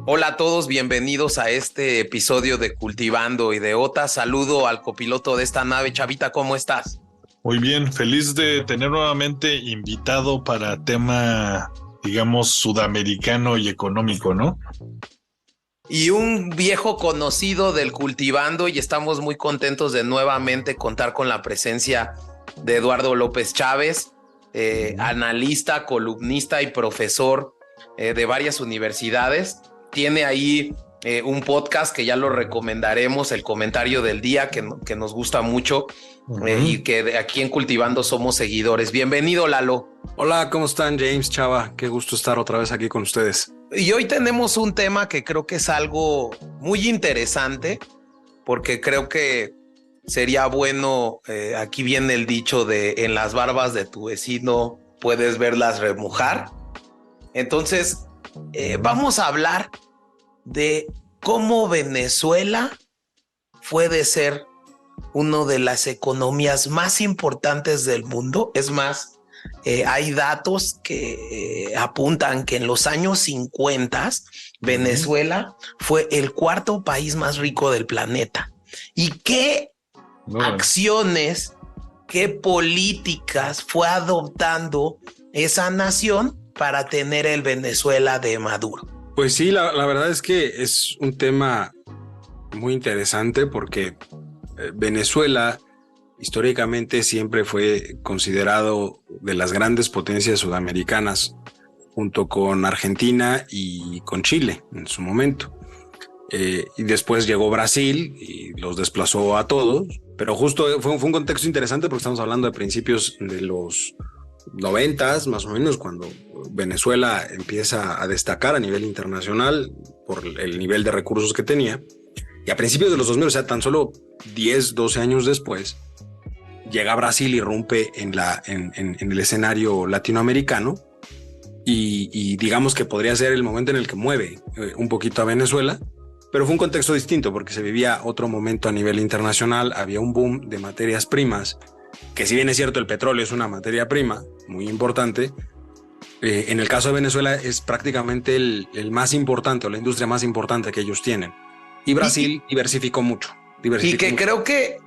Hola a todos, bienvenidos a este episodio de Cultivando Ideotas. Saludo al copiloto de esta nave. Chavita, ¿cómo estás? Muy bien, feliz de tener nuevamente invitado para tema, digamos, sudamericano y económico, ¿no? Y un viejo conocido del Cultivando, y estamos muy contentos de nuevamente contar con la presencia de Eduardo López Chávez, analista, columnista y profesor de varias universidades. Tiene ahí un podcast que ya lo recomendaremos, El Comentario del Día, que nos gusta mucho. Y que aquí en Cultivando somos seguidores. Bienvenido, Lalo. Hola, ¿cómo están, James, Chava? Qué gusto estar otra vez aquí con ustedes. Y hoy tenemos un tema que creo que es algo muy interesante, porque creo que sería bueno, aquí viene el dicho de en las barbas de tu vecino puedes verlas remojar. Entonces, vamos a hablar de cómo Venezuela fue de ser una de las economías más importantes del mundo. Es más, hay datos que apuntan que en los años 50 Venezuela fue el cuarto país más rico del planeta. ¿Y qué acciones, qué políticas fue adoptando esa nación para tener el Venezuela de Maduro? Pues sí, la verdad es que es un tema muy interesante porque Venezuela históricamente siempre fue considerado de las grandes potencias sudamericanas junto con Argentina y con Chile en su momento. Y después llegó Brasil y los desplazó a todos, pero justo fue un contexto interesante porque estamos hablando de principios de los 90s, más o menos, cuando Venezuela empieza a destacar a nivel internacional por el nivel de recursos que tenía. Y a principios de los 2000, o sea, tan solo 10, 12 años después, llega Brasil y irrumpe en el escenario latinoamericano y digamos que podría ser el momento en el que mueve un poquito a Venezuela, pero fue un contexto distinto porque se vivía otro momento a nivel internacional, había un boom de materias primas, que si bien es cierto el petróleo es una materia prima muy importante, en el caso de Venezuela es prácticamente el más importante o la industria más importante que ellos tienen. Y Brasil diversificó mucho. Creo que,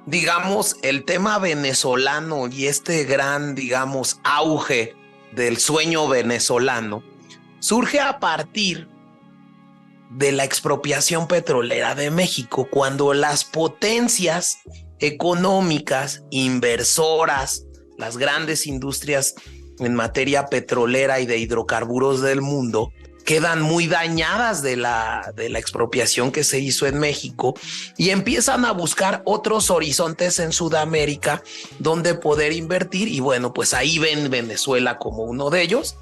digamos, el tema venezolano y este gran, digamos, auge del sueño venezolano surge a partir de la expropiación petrolera de México, cuando las potencias económicas, inversoras, las grandes industrias en materia petrolera y de hidrocarburos del mundo quedan muy dañadas de la expropiación que se hizo en México y empiezan a buscar otros horizontes en Sudamérica donde poder invertir. Y bueno, pues ahí ven Venezuela como uno de ellos.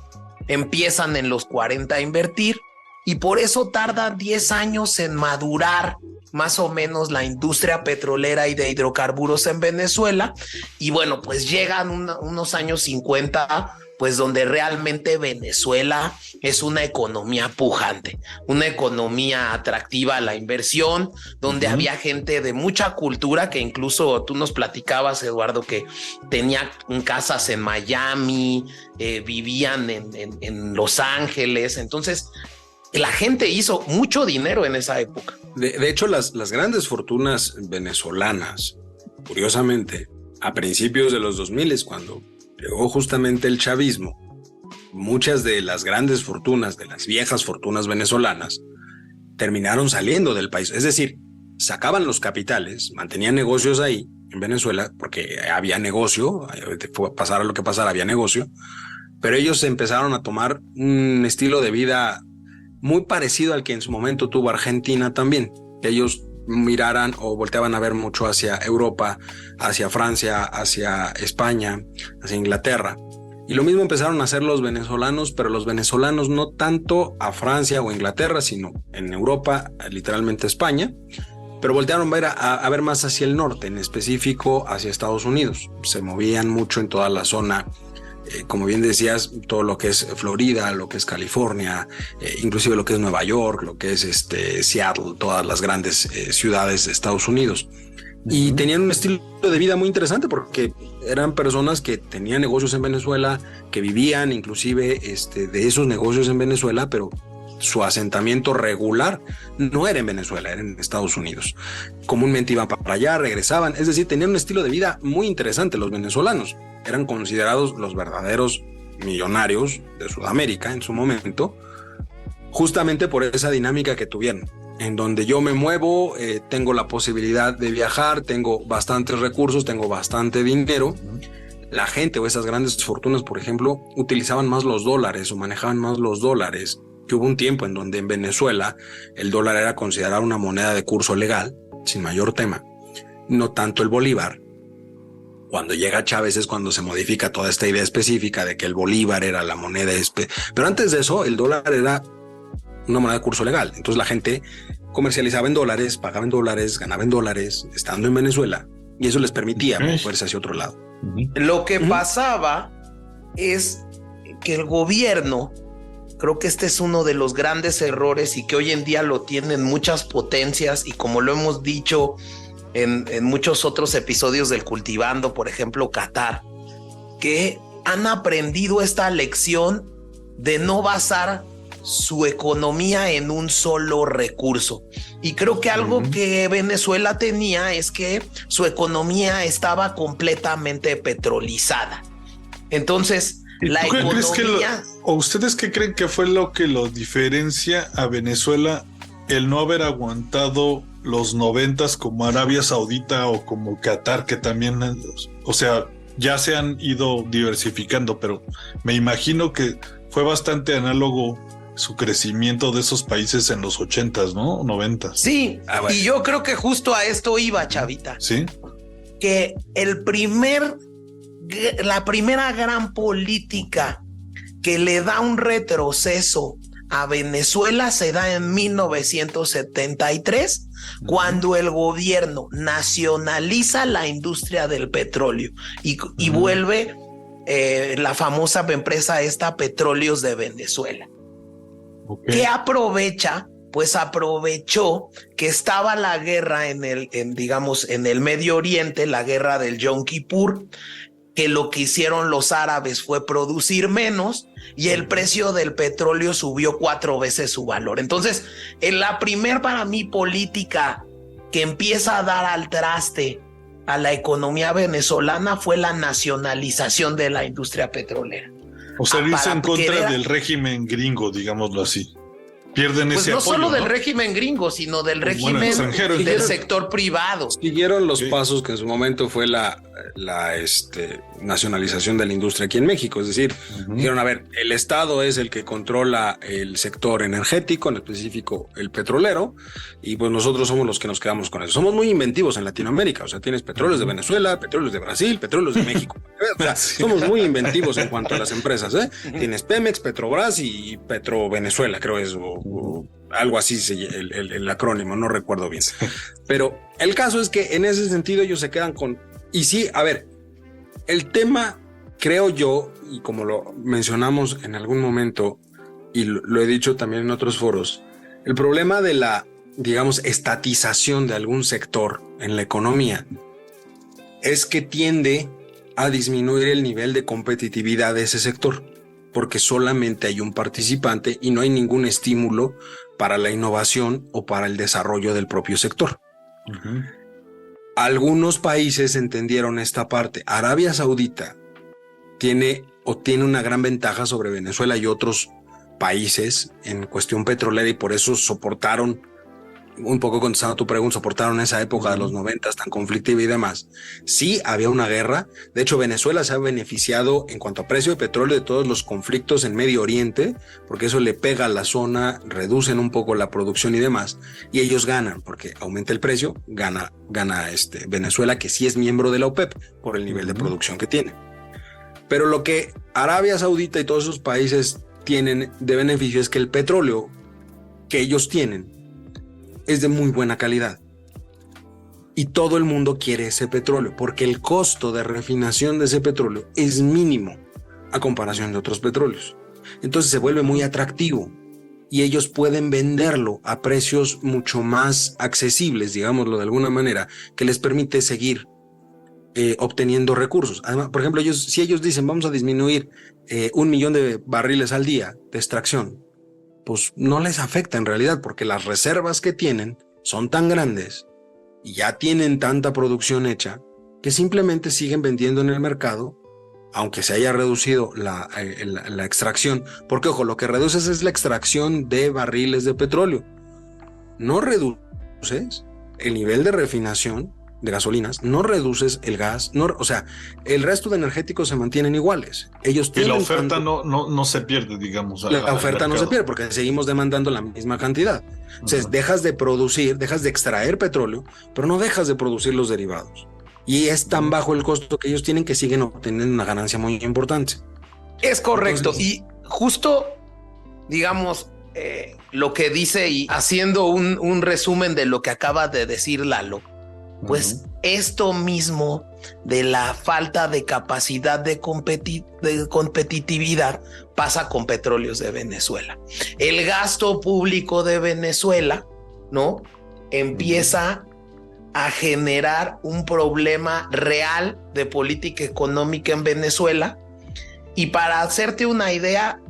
Empiezan en los 40 a invertir y por eso tardan 10 años en madurar más o menos la industria petrolera y de hidrocarburos en Venezuela. Y bueno, pues llegan unos años 50, pues donde realmente Venezuela es una economía pujante, una economía atractiva a la inversión, donde había gente de mucha cultura, que incluso tú nos platicabas, Eduardo, que tenía casas en Miami, vivían en Los Ángeles. Entonces la gente hizo mucho dinero en esa época. De hecho, las grandes fortunas venezolanas, curiosamente, a principios de los 2000, cuando llegó justamente el chavismo, muchas de las grandes fortunas, de las viejas fortunas venezolanas, terminaron saliendo del país. Es decir, sacaban los capitales, mantenían negocios ahí en Venezuela, porque había negocio, pasara lo que pasara, había negocio, pero ellos empezaron a tomar un estilo de vida muy parecido al que en su momento tuvo Argentina también. Ellos miraran o volteaban a ver mucho hacia Europa, hacia Francia, hacia España, hacia Inglaterra. Y lo mismo empezaron a hacer los venezolanos, pero los venezolanos no tanto a Francia o Inglaterra, sino en Europa, literalmente España, pero voltearon a ver más hacia el norte, en específico hacia Estados Unidos. Se movían mucho en toda la zona, como bien decías, todo lo que es Florida, lo que es California, inclusive lo que es Nueva York, lo que es Seattle, todas las grandes ciudades de Estados Unidos. Y tenían un estilo de vida muy interesante porque eran personas que tenían negocios en Venezuela, que vivían inclusive de esos negocios en Venezuela, pero su asentamiento regular no era en Venezuela, era en Estados Unidos. Comúnmente iban para allá, regresaban, es decir, tenían un estilo de vida muy interesante los venezolanos. Eran considerados los verdaderos millonarios de Sudamérica en su momento, justamente por esa dinámica que tuvieron, en donde yo me muevo, tengo la posibilidad de viajar, tengo bastantes recursos, tengo bastante dinero. La gente o esas grandes fortunas, por ejemplo, utilizaban más los dólares o manejaban más los dólares, que hubo un tiempo en donde en Venezuela el dólar era considerado una moneda de curso legal, sin mayor tema, no tanto el bolívar. Cuando llega Chávez es cuando se modifica toda esta idea específica de que el bolívar era la moneda pero antes de eso el dólar era una moneda de curso legal. Entonces la gente comercializaba en dólares, pagaba en dólares, ganaba en dólares estando en Venezuela, y eso les permitía moverse hacia otro lado. Lo que pasaba es que el gobierno, creo que este es uno de los grandes errores y que hoy en día lo tienen muchas potencias, y como lo hemos dicho en muchos otros episodios del Cultivando, por ejemplo Qatar, que han aprendido esta lección de no basar su economía en un solo recurso. Y creo que algo que Venezuela tenía es que su economía estaba completamente petrolizada. Entonces, la economía... ¿O ustedes qué creen que fue lo que lo diferencia a Venezuela, el no haber aguantado los 90s como Arabia Saudita o como Qatar, que también, o sea, ya se han ido diversificando, pero me imagino que fue bastante análogo su crecimiento de esos países en los 80s, ¿no? 90s. Sí, bueno. Y yo creo que justo a esto iba, Chavita. Sí. Que la primera gran política que le da un retroceso a Venezuela se da en 1973, cuando el gobierno nacionaliza la industria del petróleo y vuelve la famosa empresa esta Petróleos de Venezuela. Okay. ¿Qué aprovecha? Pues aprovechó que estaba la guerra en el Medio Oriente, la guerra del Yom Kippur, que lo que hicieron los árabes fue producir menos y el precio del petróleo subió 4 veces su valor. Entonces, en la primer, para mí, política que empieza a dar al traste a la economía venezolana fue la nacionalización de la industria petrolera. O sea, irse en contra del régimen gringo, digámoslo así. Pierden pues ese apoyo, no solo del régimen gringo, sino del régimen extranjero, del sector privado. Siguieron los pasos que en su momento fue la nacionalización de la industria aquí en México. Es decir, dijeron, a ver, el Estado es el que controla el sector energético, en específico el petrolero, y pues nosotros somos los que nos quedamos con eso. Somos muy inventivos en Latinoamérica. O sea, tienes petróleos de Venezuela, petróleos de Brasil, petróleos de México. O sea, somos muy inventivos en cuanto a las empresas, ¿eh? Tienes Pemex, Petrobras y Petro Venezuela, creo es, o algo así el acrónimo, no recuerdo bien. Pero el caso es que en ese sentido ellos se quedan con... Y sí, a ver, el tema, creo yo, y como lo mencionamos en algún momento, y lo he dicho también en otros foros, el problema de la, digamos, estatización de algún sector en la economía es que tiende a disminuir el nivel de competitividad de ese sector, porque solamente hay un participante y no hay ningún estímulo para la innovación o para el desarrollo del propio sector. Algunos países entendieron esta parte. Arabia Saudita tiene una gran ventaja sobre Venezuela y otros países en cuestión petrolera, y por eso soportaron, un poco contestando a tu pregunta, soportaron esa época de los 90 tan conflictiva y demás. Sí, había una guerra. De hecho, Venezuela se ha beneficiado en cuanto a precio de petróleo de todos los conflictos en Medio Oriente, porque eso le pega a la zona, reducen un poco la producción y demás, y ellos ganan, porque aumenta el precio, gana Venezuela, que sí es miembro de la OPEP por el nivel de producción que tiene. Pero lo que Arabia Saudita y todos esos países tienen de beneficio es que el petróleo que ellos tienen es de muy buena calidad y todo el mundo quiere ese petróleo porque el costo de refinación de ese petróleo es mínimo a comparación de otros petróleos. Entonces se vuelve muy atractivo y ellos pueden venderlo a precios mucho más accesibles, digámoslo de alguna manera, que les permite seguir obteniendo recursos. Además, por ejemplo, si ellos dicen vamos a disminuir 1 millón de barriles al día de extracción, pues no les afecta en realidad, porque las reservas que tienen son tan grandes y ya tienen tanta producción hecha que simplemente siguen vendiendo en el mercado, aunque se haya reducido la extracción, porque ojo, lo que reduces es la extracción de barriles de petróleo, no reduces el nivel de refinación de gasolinas, no reduces el gas, no, o sea, el resto de energéticos se mantienen iguales. Ellos Y la tienen oferta no se pierde, digamos. la oferta no se pierde porque seguimos demandando la misma cantidad. Entonces, dejas de producir, dejas de extraer petróleo, pero no dejas de producir los derivados. Y es tan bajo el costo que ellos tienen que siguen obteniendo una ganancia muy importante. Es correcto. Entonces, y justo, digamos, lo que dice, y haciendo un resumen de lo que acaba de decir Lalo, pues esto mismo de la falta de capacidad de competitividad pasa con Petróleos de Venezuela. El gasto público de Venezuela, ¿no? Empieza a generar un problema real de política económica en Venezuela. Y para hacerte una idea,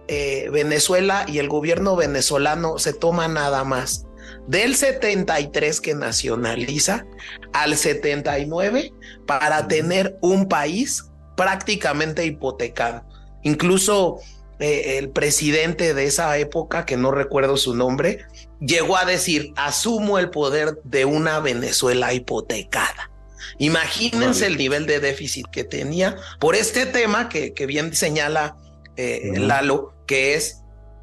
Venezuela y el gobierno venezolano se toma nada más del 73 que nacionaliza al 79 para tener un país prácticamente hipotecado. Incluso el presidente de esa época, que no recuerdo su nombre, llegó a decir: asumo el poder de una Venezuela hipotecada. Imagínense el nivel de déficit que tenía por este tema que bien señala Lalo, que es: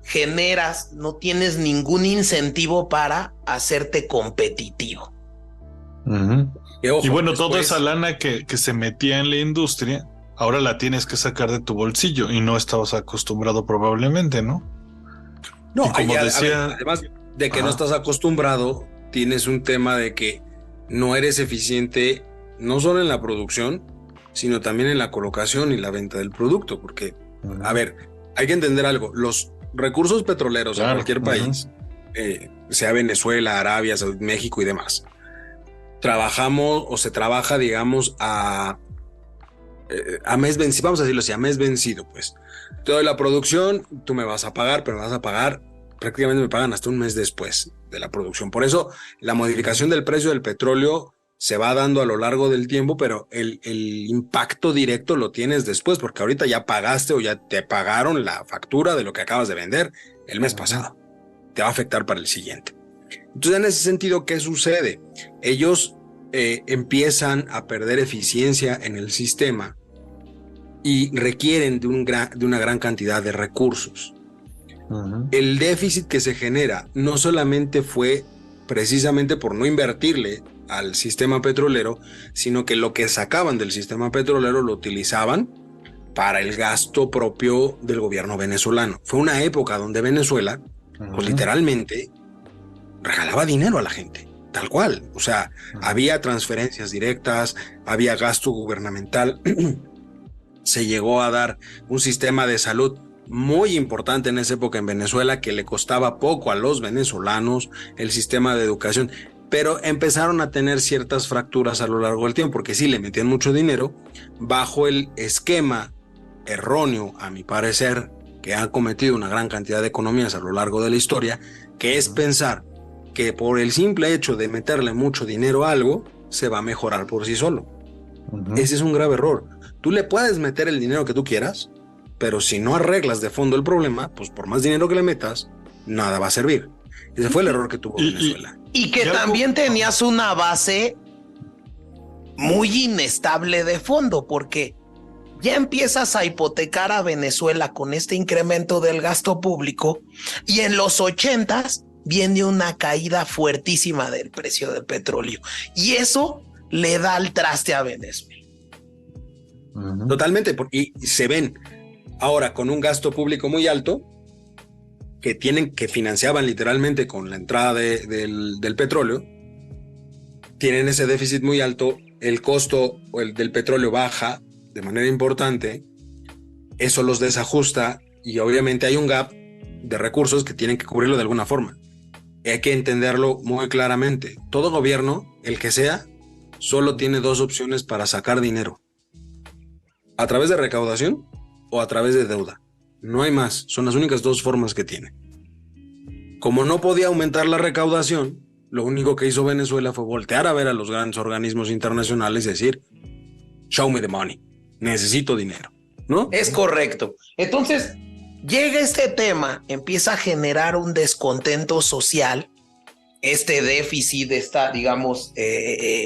generas, no tienes ningún incentivo para hacerte competitivo. Y, ojo, y bueno, después, toda esa lana que se metía en la industria, ahora la tienes que sacar de tu bolsillo y no estabas acostumbrado probablemente, ¿no? No, y como decía, además de que no estás acostumbrado, tienes un tema de que no eres eficiente no solo en la producción, sino también en la colocación y la venta del producto, porque, a ver, hay que entender algo, los recursos petroleros en cualquier país, sea Venezuela, Arabia, México y demás, trabajamos o se trabaja, digamos, a mes vencido, vamos a decirlo así, a mes vencido, pues. Toda la producción, tú me vas a pagar, pero me vas a pagar, prácticamente me pagan hasta un mes después de la producción. Por eso, la modificación del precio del petróleo se va dando a lo largo del tiempo, pero el impacto directo lo tienes después, porque ahorita ya pagaste o ya te pagaron la factura de lo que acabas de vender el mes pasado. Te va a afectar para el siguiente. Entonces, en ese sentido, ¿qué sucede? Ellos empiezan a perder eficiencia en el sistema y requieren de una gran cantidad de recursos. El déficit que se genera no solamente fue precisamente por no invertirle al sistema petrolero, sino que lo que sacaban del sistema petrolero lo utilizaban para el gasto propio del gobierno venezolano. Fue una época donde Venezuela, pues literalmente, regalaba dinero a la gente, tal cual. O sea, había transferencias directas, había gasto gubernamental, se llegó a dar un sistema de salud muy importante en esa época en Venezuela que le costaba poco a los venezolanos, el sistema de educación, pero empezaron a tener ciertas fracturas a lo largo del tiempo, porque sí le metían mucho dinero bajo el esquema erróneo, a mi parecer, que han cometido una gran cantidad de economías a lo largo de la historia, que es pensar que por el simple hecho de meterle mucho dinero a algo, se va a mejorar por sí solo. Ese es un grave error. Tú le puedes meter el dinero que tú quieras, pero si no arreglas de fondo el problema, pues por más dinero que le metas, nada va a servir. Ese fue el error que tuvo Venezuela. Y que también tenías una base muy inestable de fondo, porque ya empiezas a hipotecar a Venezuela con este incremento del gasto público, y en los 80s viene una caída fuertísima del precio del petróleo, y eso le da al traste a Venezuela. Totalmente, y se ven ahora con un gasto público muy alto, que financiaban literalmente con la entrada del petróleo, tienen ese déficit muy alto, el costo del petróleo baja de manera importante, eso los desajusta y obviamente hay un gap de recursos que tienen que cubrirlo de alguna forma. Hay que entenderlo muy claramente. Todo gobierno, el que sea, solo tiene dos opciones para sacar dinero: a través de recaudación o a través de deuda. No hay más, son las únicas dos formas que tiene. Como no podía aumentar la recaudación, lo único que hizo Venezuela fue voltear a ver a los grandes organismos internacionales y decir, show me the money, necesito dinero, ¿no? Es correcto. Entonces, llega este tema, empieza a generar un descontento social, este déficit, digamos,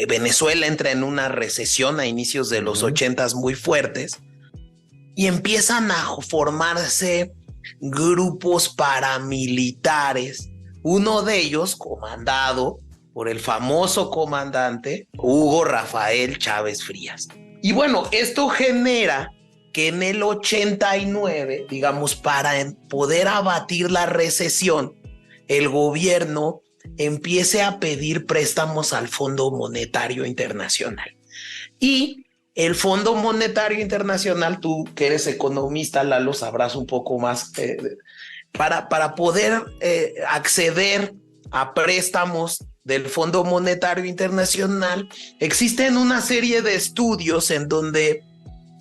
Venezuela entra en una recesión a inicios de los 80s muy fuertes y empiezan a formarse grupos paramilitares, uno de ellos comandado por el famoso comandante Hugo Rafael Chávez Frías. Y bueno, esto genera que en el 89, digamos, para poder abatir la recesión, el gobierno empiece a pedir préstamos al Fondo Monetario Internacional. Y el Fondo Monetario Internacional, tú que eres economista, Lalo, sabrás un poco más, para poder acceder a préstamos del Fondo Monetario Internacional, existen una serie de estudios en donde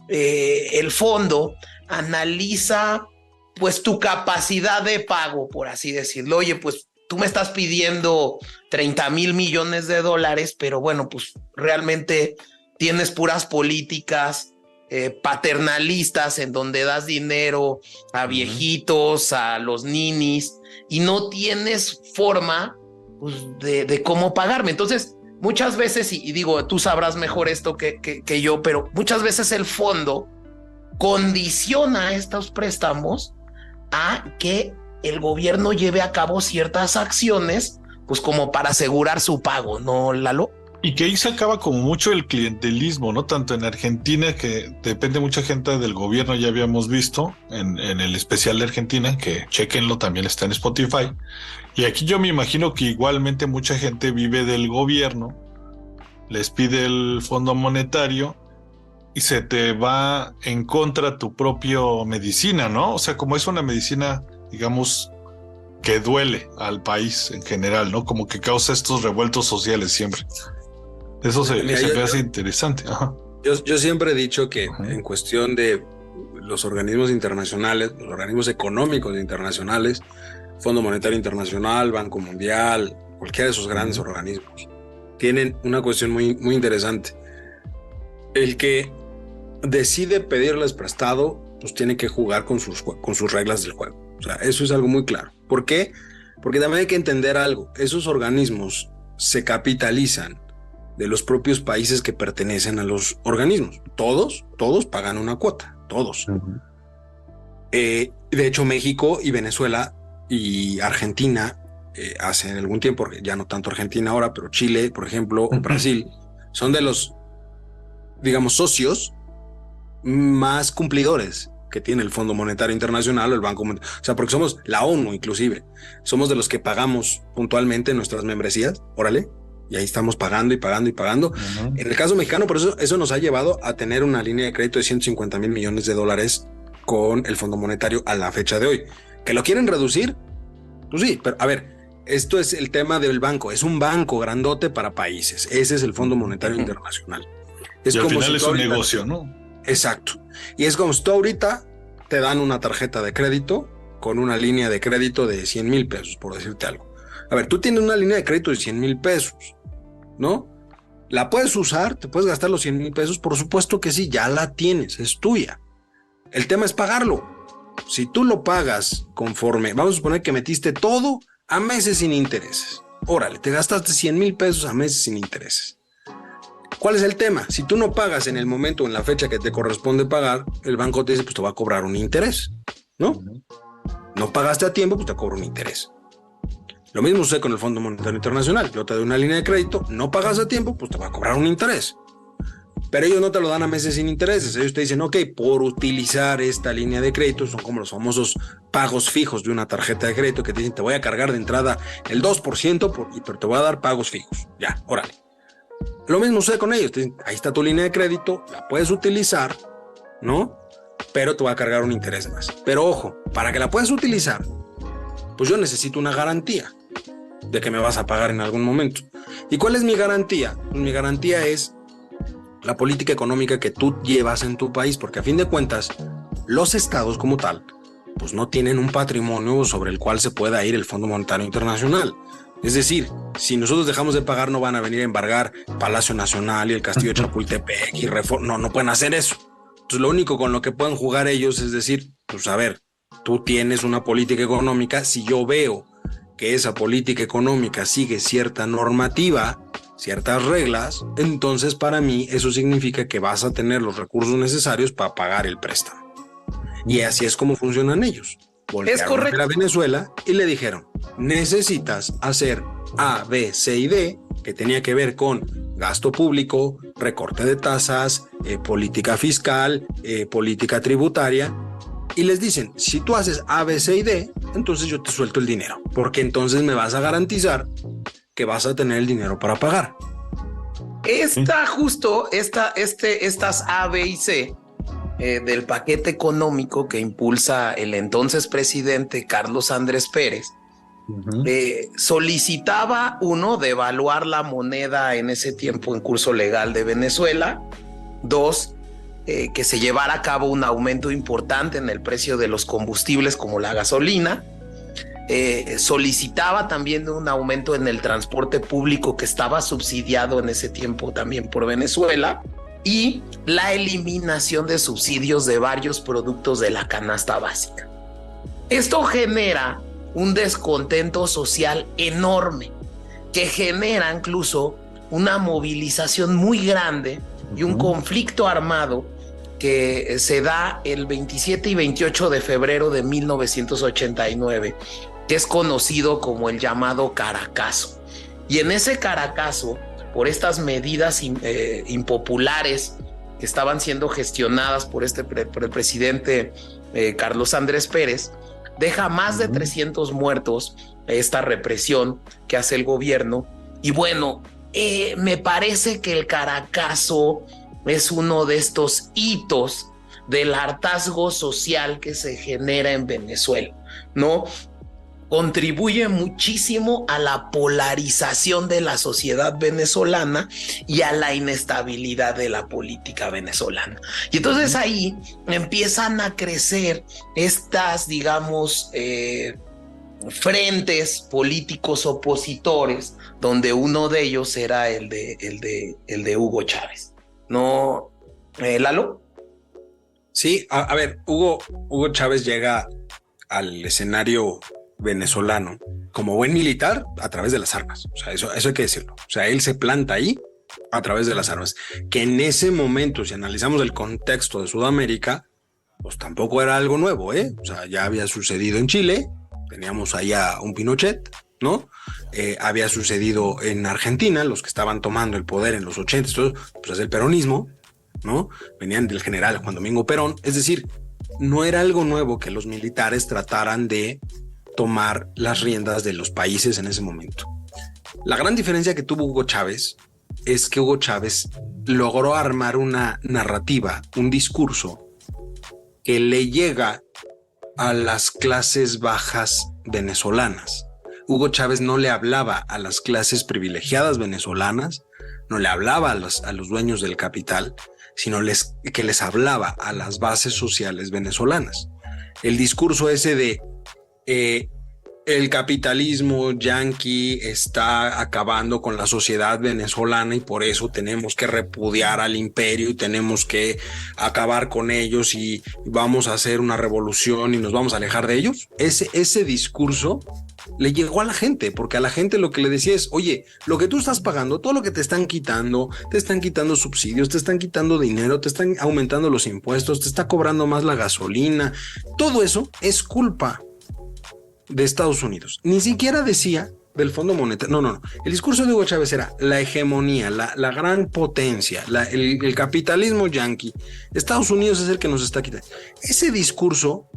el fondo analiza pues tu capacidad de pago, por así decirlo. Oye, pues tú me estás pidiendo 30 mil millones de dólares, pero bueno, pues realmente tienes puras políticas paternalistas en donde das dinero a viejitos, a los ninis, y no tienes forma pues, de cómo pagarme. Entonces, muchas veces, y digo, tú sabrás mejor esto que yo, pero muchas veces el fondo condiciona estos préstamos a que el gobierno lleve a cabo ciertas acciones, pues como para asegurar su pago, ¿no, Lalo? Y que ahí se acaba como mucho el clientelismo, ¿no? Tanto en Argentina, que depende mucha gente del gobierno, ya habíamos visto en el especial de Argentina, que chequenlo, también está en Spotify. Y aquí yo me imagino que igualmente mucha gente vive del gobierno, les pide el Fondo Monetario y se te va en contra tu propio medicina, ¿no? O sea, como es una medicina, digamos, que duele al país en general, ¿no? Como que causa estos revueltos sociales siempre. Eso se me hace interesante. Ajá. Yo siempre he dicho que en cuestión de los organismos internacionales, los organismos económicos internacionales, Fondo Monetario Internacional, Banco Mundial, cualquiera de esos grandes organismos, tienen una cuestión muy, muy interesante. El que decide pedirles prestado, pues tiene que jugar con sus reglas del juego. O sea, eso es algo muy claro. ¿Por qué? Porque también hay que entender algo. Esos organismos se capitalizan de los propios países que pertenecen a los organismos. Todos pagan una cuota, todos. De hecho, México y Venezuela y Argentina, hace algún tiempo, ya no tanto Argentina ahora, pero Chile, por ejemplo, o Brasil, son de los, digamos, socios más cumplidores que tiene el Fondo Monetario Internacional o el Banco Mundial. O sea, porque somos la ONU inclusive. Somos de los que pagamos puntualmente nuestras membresías, órale, y ahí estamos pagando y pagando y pagando. En el caso mexicano, por eso nos ha llevado a tener una línea de crédito de 150 mil millones de dólares con el Fondo Monetario a la fecha de hoy. ¿Que lo quieren reducir? Pues sí, pero a ver, esto es el tema del banco. Es un banco grandote para países. Ese es el Fondo Monetario Internacional. Es como al final es un negocio, ¿no? Exacto. Y es como si tú ahorita te dan una tarjeta de crédito con una línea de crédito de 100 mil pesos, por decirte algo. A ver, tú tienes una línea de crédito de 100 mil pesos, ¿no? ¿La puedes usar? ¿Te puedes gastar los 100 mil pesos? Por supuesto que sí, ya la tienes, es tuya. El tema es pagarlo. Si tú lo pagas conforme, vamos a suponer que metiste todo a meses sin intereses. Órale, te gastaste 100 mil pesos a meses sin intereses. ¿Cuál es el tema? Si tú no pagas en el momento, en la fecha que te corresponde pagar, el banco te dice, pues te va a cobrar un interés, ¿no? No pagaste a tiempo, pues te cobra un interés. Lo mismo sucede con el Fondo Monetario Internacional. Yo te doy una línea de crédito, no pagas a tiempo, pues te va a cobrar un interés. Pero ellos no te lo dan a meses sin intereses. Ellos te dicen, ok, por utilizar esta línea de crédito, son como los famosos pagos fijos de una tarjeta de crédito que te dicen, te voy a cargar de entrada el 2%, pero te voy a dar pagos fijos. Ya, órale. Lo mismo sucede con ellos. Te dicen, ahí está tu línea de crédito, la puedes utilizar, ¿no? Pero te va a cargar un interés más. Pero ojo, para que la puedas utilizar, pues yo necesito una garantía de que me vas a pagar en algún momento. ¿Y cuál es mi garantía? Pues mi garantía es la política económica que tú llevas en tu país, porque a fin de cuentas, los estados como tal, pues no tienen un patrimonio sobre el cual se pueda ir el Fondo Monetario Internacional. Es decir, si nosotros dejamos de pagar, no van a venir a embargar Palacio Nacional y el Castillo de Chapultepec y Reforma. No pueden hacer eso. Entonces, lo único con lo que pueden jugar ellos es decir, pues a ver, tú tienes una política económica, si yo veo que esa política económica sigue cierta normativa, ciertas reglas, entonces para mí eso significa que vas a tener los recursos necesarios para pagar el préstamo. Y así es como funcionan ellos. Es correcto. A Venezuela y le dijeron, necesitas hacer A, B, C y D, que tenía que ver con gasto público, recorte de tasas, política fiscal, política tributaria, y les dicen, si tú haces A, B, C y D, entonces yo te suelto el dinero, porque entonces me vas a garantizar que vas a tener el dinero para pagar. Estas A, B y C del paquete económico que impulsa el entonces presidente Carlos Andrés Pérez, solicitaba, uno, devaluar la moneda en ese tiempo en curso legal de Venezuela; dos, que se llevara a cabo un aumento importante en el precio de los combustibles como la gasolina; solicitaba también un aumento en el transporte público que estaba subsidiado en ese tiempo también por Venezuela; y la eliminación de subsidios de varios productos de la canasta básica. Esto genera un descontento social enorme, que genera incluso una movilización muy grande y un conflicto armado que se da el 27 y 28 de febrero de 1989, que es conocido como el llamado Caracazo. Y en ese Caracazo, por estas medidas impopulares que estaban siendo gestionadas por el presidente Carlos Andrés Pérez, deja más de 300 muertos esta represión que hace el gobierno. Y bueno, me parece que el Caracazo es uno de estos hitos del hartazgo social que se genera en Venezuela, ¿no? Contribuye muchísimo a la polarización de la sociedad venezolana y a la inestabilidad de la política venezolana. Y entonces ahí empiezan a crecer estas, digamos, frentes políticos opositores, donde uno de ellos era el de Hugo Chávez. ¿No, Lalo? Sí, a ver, Hugo Chávez llega al escenario venezolano como buen militar a través de las armas. O sea, eso hay que decirlo. O sea, él se planta ahí a través de las armas, que en ese momento, si analizamos el contexto de Sudamérica, pues tampoco era algo nuevo, ¿eh? O sea, ya había sucedido en Chile, teníamos allá un Pinochet, ¿no? Había sucedido en Argentina, los que estaban tomando el poder en los 80, pues es el peronismo, ¿no? Venían del general Juan Domingo Perón. Es decir, no era algo nuevo que los militares trataran de tomar las riendas de los países en ese momento. La gran diferencia que tuvo Hugo Chávez es que Hugo Chávez logró armar una narrativa, un discurso que le llega a las clases bajas venezolanas. Hugo Chávez no le hablaba a las clases privilegiadas venezolanas, no le hablaba a los dueños del capital, sino que les hablaba a las bases sociales venezolanas. El discurso ese de el capitalismo yanqui está acabando con la sociedad venezolana y por eso tenemos que repudiar al imperio y tenemos que acabar con ellos y vamos a hacer una revolución y nos vamos a alejar de ellos. Ese discurso le llegó a la gente, porque a la gente lo que le decía es, oye, lo que tú estás pagando, todo lo que te están quitando subsidios, te están quitando dinero, te están aumentando los impuestos, te está cobrando más la gasolina, todo eso es culpa de Estados Unidos. Ni siquiera decía del Fondo Monetario. No. El discurso de Hugo Chávez era la hegemonía, la gran potencia, el capitalismo yanqui. Estados Unidos es el que nos está quitando. Ese discurso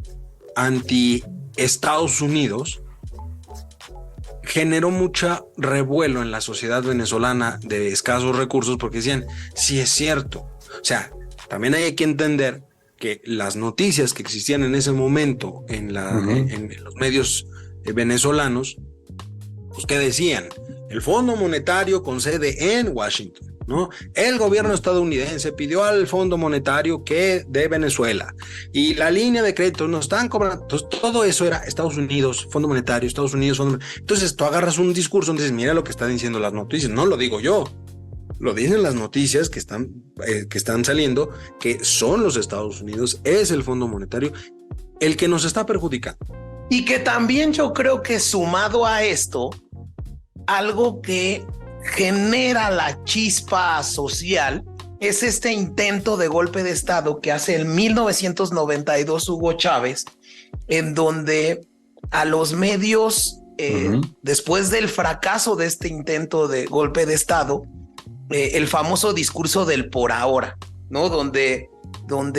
anti Estados Unidos generó mucho revuelo en la sociedad venezolana de escasos recursos, porque decían, sí es cierto. O sea, también hay que entender que las noticias que existían en ese momento en los medios venezolanos, pues que decían, el Fondo Monetario con sede en Washington, ¿no? El gobierno estadounidense pidió al Fondo Monetario que de Venezuela y la línea de crédito nos están cobrando. Entonces, todo eso era Estados Unidos, Fondo Monetario, Estados Unidos, Fondo Monetario. Entonces, tú agarras un discurso y dices, mira lo que están diciendo las noticias. No lo digo yo, lo dicen las noticias que están saliendo, que son los Estados Unidos, es el Fondo Monetario el que nos está perjudicando. Y que también yo creo que sumado a esto, algo que genera la chispa social es este intento de golpe de Estado que hace en 1992 Hugo Chávez, en donde a los medios, después del fracaso de este intento de golpe de Estado, el famoso discurso del por ahora, ¿no? Donde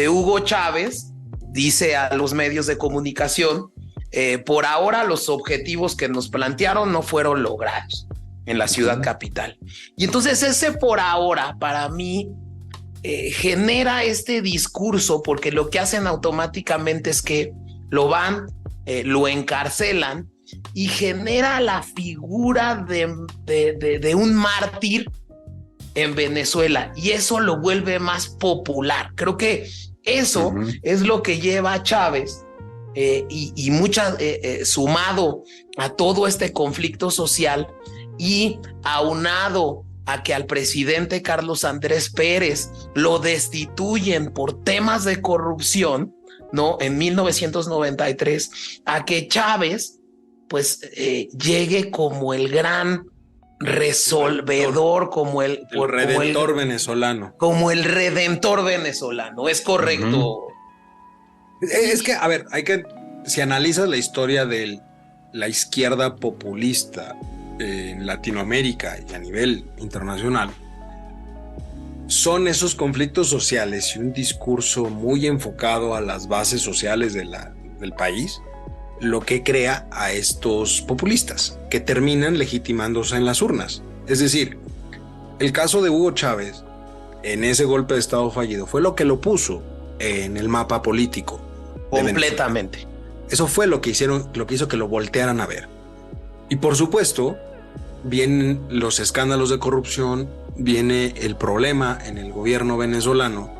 Hugo Chávez dice a los medios de comunicación, por ahora los objetivos que nos plantearon no fueron logrados en la ciudad capital. Y entonces ese por ahora para mí genera este discurso, porque lo que hacen automáticamente es que lo lo encarcelan y genera la figura de un mártir en Venezuela, y eso lo vuelve más popular. Creo que eso es lo que lleva a Chávez y sumado a todo este conflicto social y aunado a que al presidente Carlos Andrés Pérez lo destituyen por temas de corrupción, ¿no? En 1993, a que Chávez pues llegue como el gran resolvedor, como el redentor venezolano. Como el redentor venezolano, es correcto. Es que, a ver, si analizas la historia de la izquierda populista en Latinoamérica y a nivel internacional, son esos conflictos sociales y un discurso muy enfocado a las bases sociales del país lo que crea a estos populistas que terminan legitimándose en las urnas. Es decir, el caso de Hugo Chávez en ese golpe de Estado fallido fue lo que lo puso en el mapa político completamente. Eso fue lo que hizo que lo voltearan a ver. Y por supuesto, vienen los escándalos de corrupción, viene el problema en el gobierno venezolano.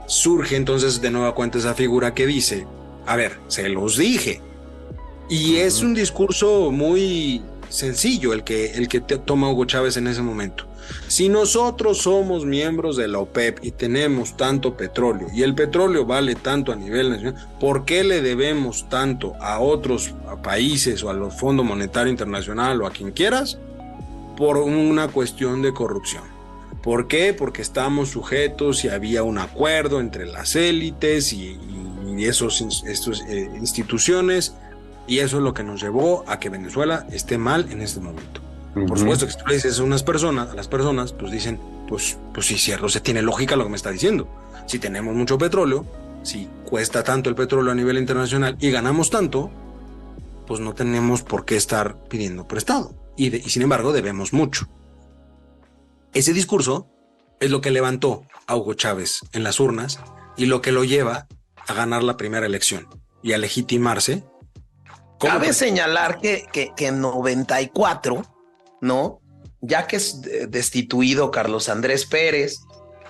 Surge entonces de nueva cuenta esa figura que dice, a ver, se los dije. Y es un discurso muy sencillo el que toma Hugo Chávez en ese momento. Si nosotros somos miembros de la OPEP y tenemos tanto petróleo y el petróleo vale tanto a nivel nacional, ¿por qué le debemos tanto a otros países o a los Fondos Monetario Internacional o a quien quieras? Por una cuestión de corrupción. ¿Por qué? Porque estamos sujetos y había un acuerdo entre las élites y esas instituciones, y eso es lo que nos llevó a que Venezuela esté mal en este momento. Por supuesto que si tú le dices a las personas, pues dicen, pues sí, cierto, se tiene lógica lo que me está diciendo. Si tenemos mucho petróleo, si cuesta tanto el petróleo a nivel internacional y ganamos tanto, pues no tenemos por qué estar pidiendo prestado. Y sin embargo, debemos mucho. Ese discurso es lo que levantó a Hugo Chávez en las urnas y lo que lo lleva a ganar la primera elección y a legitimarse. Cabe señalar que en 94, ¿no? Ya que es destituido Carlos Andrés Pérez,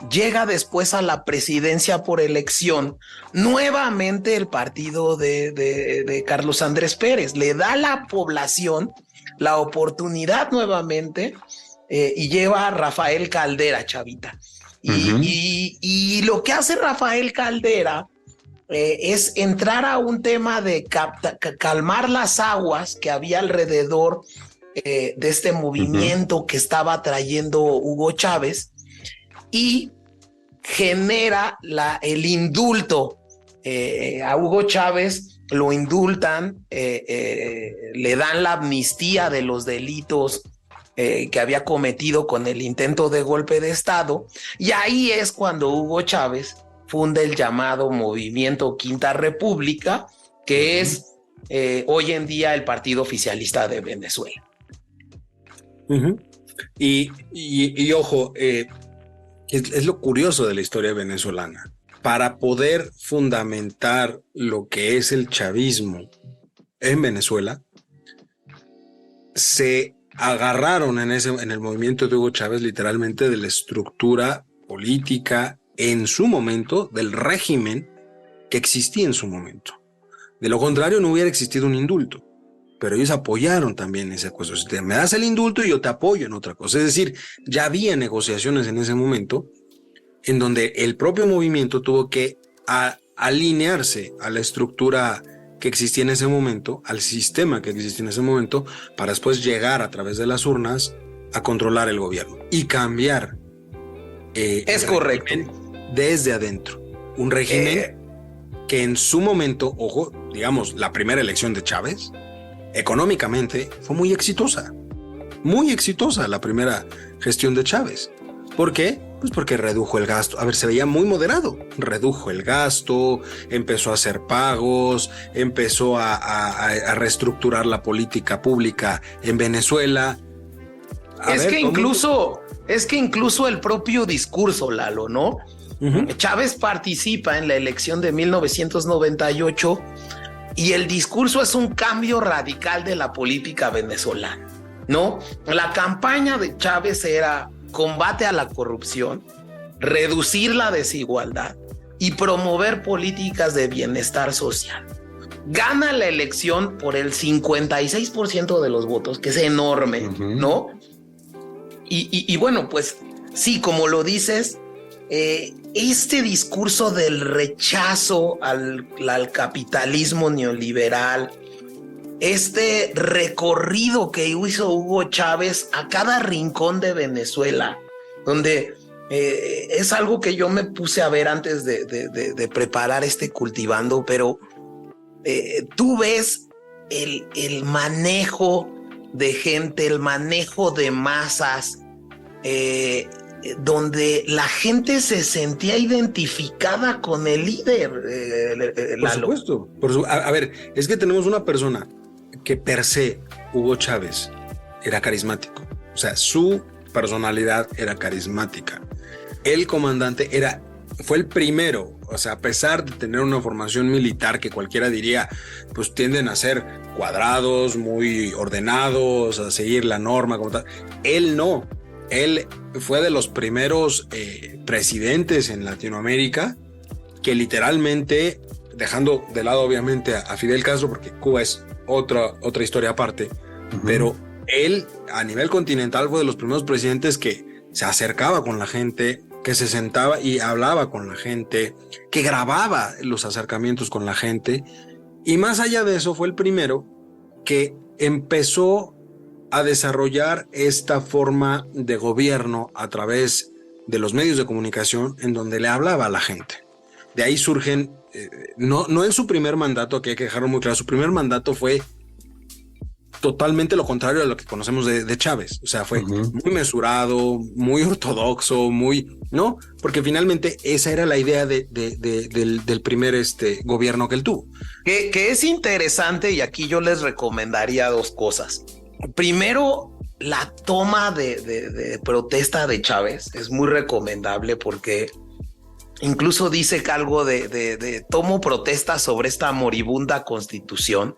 llega después a la presidencia por elección, nuevamente el partido de Carlos Andrés Pérez le da a la población la oportunidad nuevamente y lleva a Rafael Caldera, Chavita. Y lo que hace Rafael Caldera es entrar a un tema de calmar las aguas que había alrededor de este movimiento que estaba trayendo Hugo Chávez, y genera el indulto. A Hugo Chávez lo indultan, le dan la amnistía de los delitos que había cometido con el intento de golpe de Estado, y ahí es cuando Hugo Chávez funda el llamado Movimiento Quinta República, que es hoy en día el partido oficialista de Venezuela. Y ojo, es lo curioso de la historia venezolana. Para poder fundamentar lo que es el chavismo en Venezuela, se agarraron en el movimiento de Hugo Chávez literalmente de la estructura política en su momento, del régimen que existía en su momento. De lo contrario, no hubiera existido un indulto. Pero ellos apoyaron también esa cosa. Si me das el indulto y yo te apoyo en otra cosa. Es decir, ya había negociaciones en ese momento en donde el propio movimiento tuvo que alinearse a la estructura que existía en ese momento, al sistema que existía en ese momento, para después llegar a través de las urnas a controlar el gobierno y cambiar. Es correcto. Desde adentro. Un régimen que en su momento, ojo, digamos, la primera elección de Chávez, económicamente fue muy exitosa la primera gestión de Chávez. ¿Por qué? Pues porque redujo el gasto. A ver, se veía muy moderado. Redujo el gasto, empezó a hacer pagos, empezó a reestructurar la política pública en Venezuela. Es que incluso el propio discurso, Lalo, ¿no? Uh-huh. Chávez participa en la elección de 1998 y el discurso es un cambio radical de la política venezolana, ¿no? La campaña de Chávez era combate a la corrupción, reducir la desigualdad y promover políticas de bienestar social. Gana la elección por el 56% de los votos, que es enorme, uh-huh. ¿no? Y bueno, pues sí, como lo dices, este discurso del rechazo al capitalismo neoliberal, este recorrido que hizo Hugo Chávez a cada rincón de Venezuela, donde es algo que yo me puse a ver antes de preparar este Cultivando, pero tú ves el manejo de gente, el manejo de masas, donde la gente se sentía identificada con el líder. Por supuesto. A ver, es que tenemos una persona que per se, Hugo Chávez, era carismático. O sea, su personalidad era carismática. El comandante fue el primero, o sea, a pesar de tener una formación militar que cualquiera diría, pues tienden a ser cuadrados, muy ordenados, a seguir la norma, como tal. Él no. Él fue de los primeros presidentes en Latinoamérica que literalmente, dejando de lado obviamente a Fidel Castro, porque Cuba es otra historia aparte, uh-huh. Pero él a nivel continental fue de los primeros presidentes que se acercaba con la gente, que se sentaba y hablaba con la gente, que grababa los acercamientos con la gente, y más allá de eso fue el primero que empezó a desarrollar esta forma de gobierno a través de los medios de comunicación en donde le hablaba a la gente. De ahí surgen, no en su primer mandato, que hay que dejarlo muy claro, su primer mandato fue totalmente lo contrario a lo que conocemos de Chávez. O sea, fue uh-huh. muy mesurado, muy ortodoxo, ¿no? Porque finalmente esa era la idea del primer gobierno que él tuvo. Que es interesante, y aquí yo les recomendaría dos cosas. Primero, la toma de protesta de Chávez es muy recomendable porque incluso dice que algo de tomo protesta sobre esta moribunda constitución,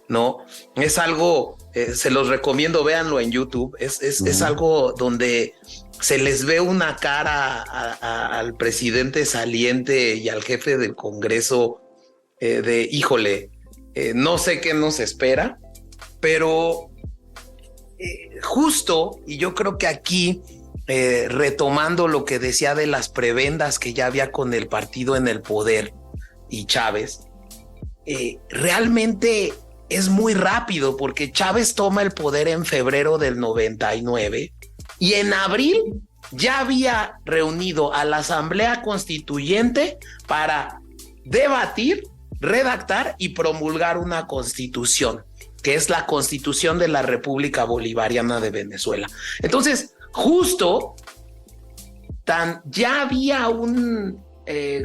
¿no? Es algo, se los recomiendo, véanlo en YouTube, es algo donde se les ve una cara al presidente saliente y al jefe del Congreso híjole, no sé qué nos espera, pero justo, y yo creo que aquí, retomando lo que decía de las prebendas que ya había con el partido en el poder y Chávez, realmente es muy rápido porque Chávez toma el poder en febrero del 99 y en abril ya había reunido a la Asamblea Constituyente para debatir, redactar y promulgar una constitución, que es la Constitución de la República Bolivariana de Venezuela. Entonces, justo ya había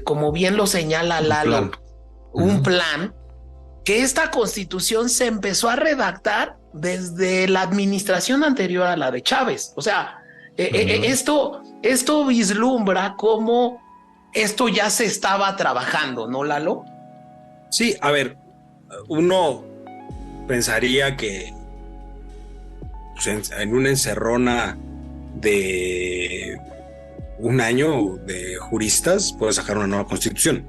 como bien lo señala Lalo, un plan que esta constitución se empezó a redactar desde la administración anterior a la de Chávez. O sea, esto vislumbra cómo esto ya se estaba trabajando, ¿no, Lalo? Sí, a ver, uno pensaría que pues, en una encerrona de un año de juristas puede sacar una nueva constitución.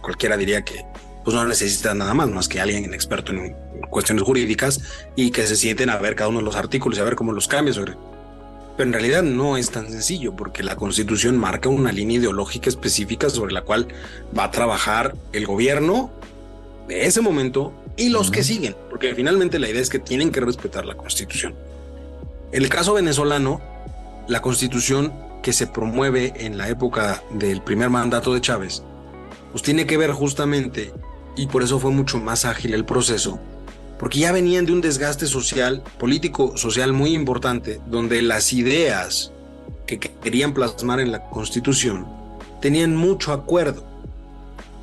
Cualquiera diría que pues no necesita nada más que alguien experto en cuestiones jurídicas y que se sienten a ver cada uno de los artículos y a ver cómo los cambia. Pero en realidad no es tan sencillo, porque la Constitución marca una línea ideológica específica sobre la cual va a trabajar el gobierno de ese momento y los que siguen, porque finalmente la idea es que tienen que respetar la Constitución. En el caso venezolano, la Constitución que se promueve en la época del primer mandato de Chávez, pues tiene que ver justamente, y por eso fue mucho más ágil el proceso, porque ya venían de un desgaste social, político, social muy importante, donde las ideas que querían plasmar en la Constitución tenían mucho acuerdo,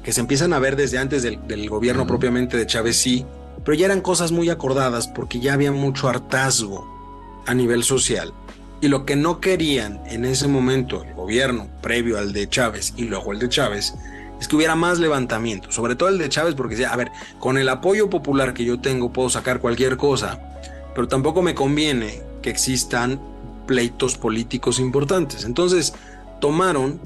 que se empiezan a ver desde antes del gobierno propiamente de Chávez, sí, pero ya eran cosas muy acordadas porque ya había mucho hartazgo a nivel social. Y lo que no querían en ese momento el gobierno previo al de Chávez y luego el de Chávez es que hubiera más levantamiento, sobre todo el de Chávez, porque decía, a ver, con el apoyo popular que yo tengo puedo sacar cualquier cosa, pero tampoco me conviene que existan pleitos políticos importantes. Entonces tomaron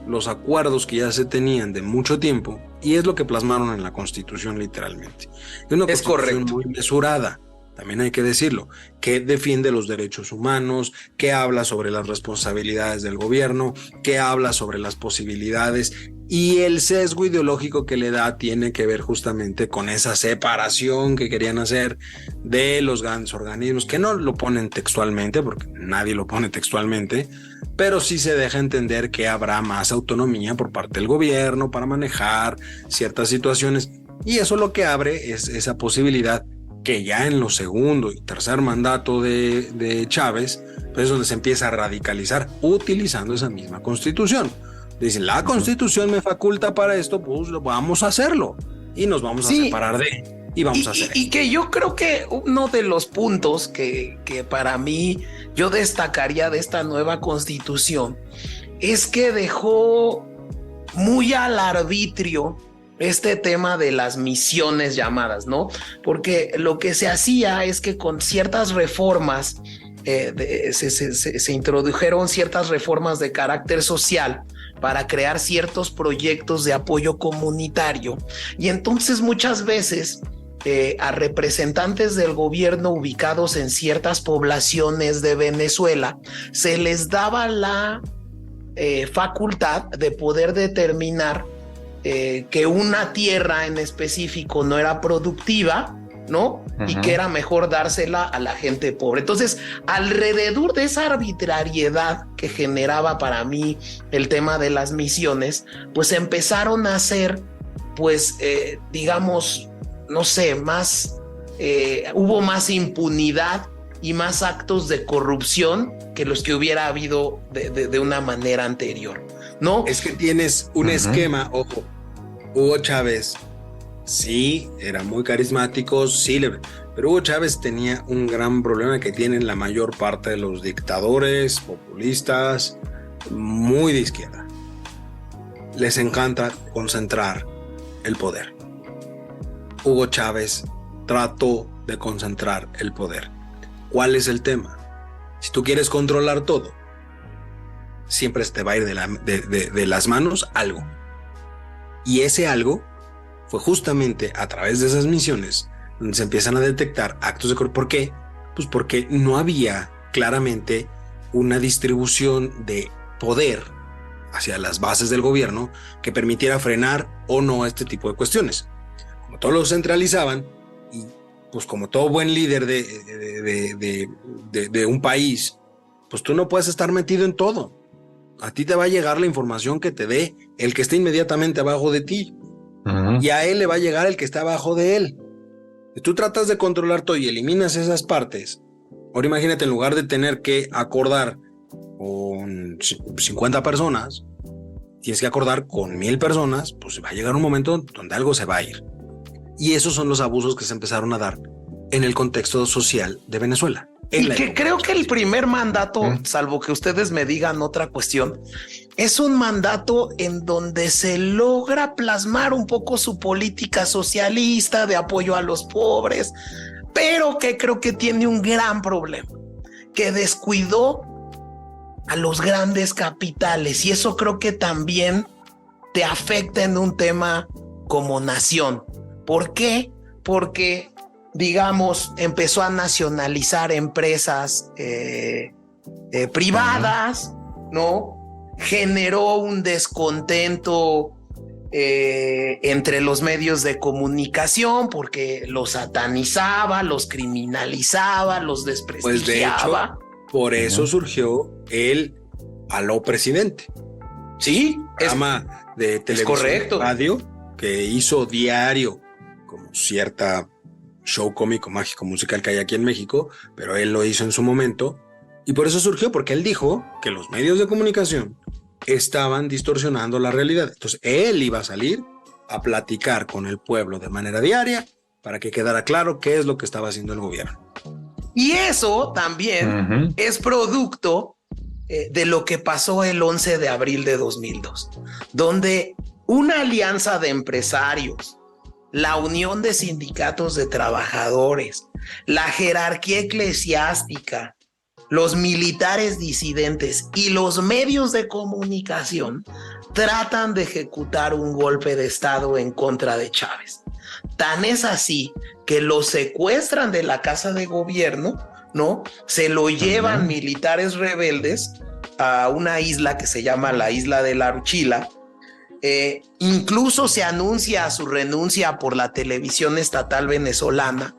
los acuerdos que ya se tenían de mucho tiempo y es lo que plasmaron en la Constitución literalmente. Es una Constitución muy mesurada, también hay que decirlo, que defiende los derechos humanos, que habla sobre las responsabilidades del gobierno, que habla sobre las posibilidades, y el sesgo ideológico que le da tiene que ver justamente con esa separación que querían hacer de los grandes organismos, que no lo ponen textualmente, porque nadie lo pone textualmente, pero sí se deja entender que habrá más autonomía por parte del gobierno para manejar ciertas situaciones, y eso lo que abre es esa posibilidad que ya en los segundo y tercer mandato de Chávez, pues es donde se empieza a radicalizar utilizando esa misma Constitución. Dicen, la Constitución me faculta para esto, pues vamos a hacerlo y nos vamos a separar de y vamos a hacer y que yo creo que uno de los puntos que para mí yo destacaría de esta nueva Constitución es que dejó muy al arbitrio este tema de las misiones llamadas, ¿no? Porque lo que se hacía es que con ciertas reformas se introdujeron ciertas reformas de carácter social para crear ciertos proyectos de apoyo comunitario, y entonces muchas veces a representantes del gobierno ubicados en ciertas poblaciones de Venezuela se les daba la facultad de poder determinar que una tierra en específico no era productiva, ¿no? Y que era mejor dársela a la gente pobre. Entonces, alrededor de esa arbitrariedad que generaba para mí el tema de las misiones, pues empezaron a hacer, pues, digamos, no sé, más, hubo más impunidad y más actos de corrupción que los que hubiera habido de una manera anterior, ¿no? Es que tienes un esquema, ojo, Hugo Chávez sí, era muy carismático, sí, pero Hugo Chávez tenía un gran problema que tienen la mayor parte de los dictadores, populistas, muy de izquierda. Les encanta concentrar el poder. Hugo Chávez trató de concentrar el poder. ¿Cuál es el tema? Si tú quieres controlar todo, siempre te va a ir de las manos algo. Y ese algo fue justamente a través de esas misiones donde se empiezan a detectar actos de corrupción. ¿Por qué? Pues porque no había claramente una distribución de poder hacia las bases del gobierno que permitiera frenar o no este tipo de cuestiones. Como todos lo centralizaban, y pues como todo buen líder de un país, pues tú no puedes estar metido en todo. A ti te va a llegar la información que te dé el que esté inmediatamente abajo de ti. Y a él le va a llegar el que está abajo de él. Si tú tratas de controlar todo y eliminas esas partes, ahora imagínate, en lugar de tener que acordar con 50 personas, tienes que acordar con 1000 personas, pues va a llegar un momento donde algo se va a ir. Y esos son los abusos que se empezaron a dar en el contexto social de Venezuela. Y que creo que el primer mandato, salvo que ustedes me digan otra cuestión, es un mandato en donde se logra plasmar un poco su política socialista de apoyo a los pobres, pero que creo que tiene un gran problema. que descuidó a los grandes capitales, y eso creo que también te afecta en un tema como nación. ¿Por qué? Porque, digamos, empezó a nacionalizar empresas privadas, ¿no? Generó un descontento entre los medios de comunicación porque los satanizaba, los criminalizaba, los desprestigiaba. Pues de hecho, por eso surgió el Aló Presidente. Sí, Programa de televisión, correcto. Radio, que hizo diario como cierta show cómico, mágico, musical que hay aquí en México, pero él lo hizo en su momento. Y por eso surgió, porque él dijo que los medios de comunicación estaban distorsionando la realidad. Entonces él iba a salir a platicar con el pueblo de manera diaria para que quedara claro qué es lo que estaba haciendo el gobierno. Y eso también es producto de lo que pasó el 11 de abril de 2002, donde una alianza de empresarios, la Unión de Sindicatos de Trabajadores, la jerarquía eclesiástica, los militares disidentes y los medios de comunicación tratan de ejecutar un golpe de Estado en contra de Chávez. Tan es así que lo secuestran de la casa de gobierno, ¿no? Se lo llevan militares rebeldes a una isla que se llama la isla de la Archila. Incluso se anuncia su renuncia por la televisión estatal venezolana,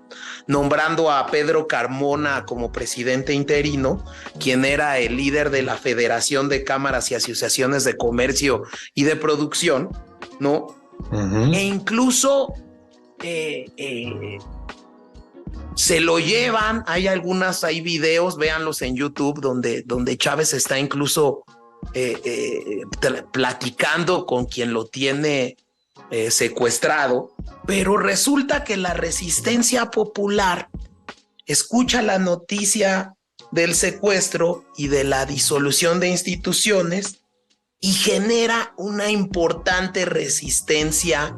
nombrando a Pedro Carmona como presidente interino, quien era el líder de la Federación de Cámaras y Asociaciones de Comercio y de Producción, ¿no? E incluso se lo llevan. Hay videos, véanlos en YouTube, donde Chávez está incluso platicando con quien lo tiene secuestrado, pero resulta que la resistencia popular escucha la noticia del secuestro y de la disolución de instituciones y genera una importante resistencia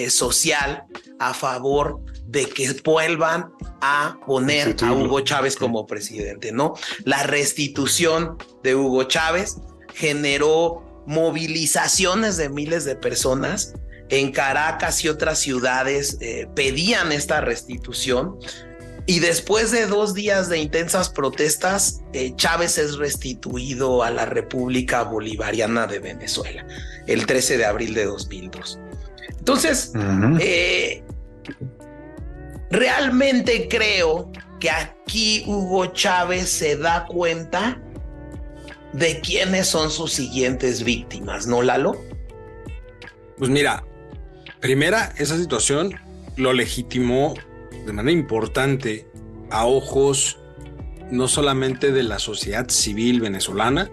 social a favor de que vuelvan a poner a Hugo Chávez como presidente, ¿no? La restitución de Hugo Chávez generó movilizaciones de miles de personas. En Caracas y otras ciudades pedían esta restitución, y después de 2 días de intensas protestas, Chávez es restituido a la República Bolivariana de Venezuela el 13 de abril de 2002. Entonces, realmente creo que aquí Hugo Chávez se da cuenta de quiénes son sus siguientes víctimas, ¿no, Lalo? Pues mira, primera, esa situación lo legitimó de manera importante a ojos no solamente de la sociedad civil venezolana,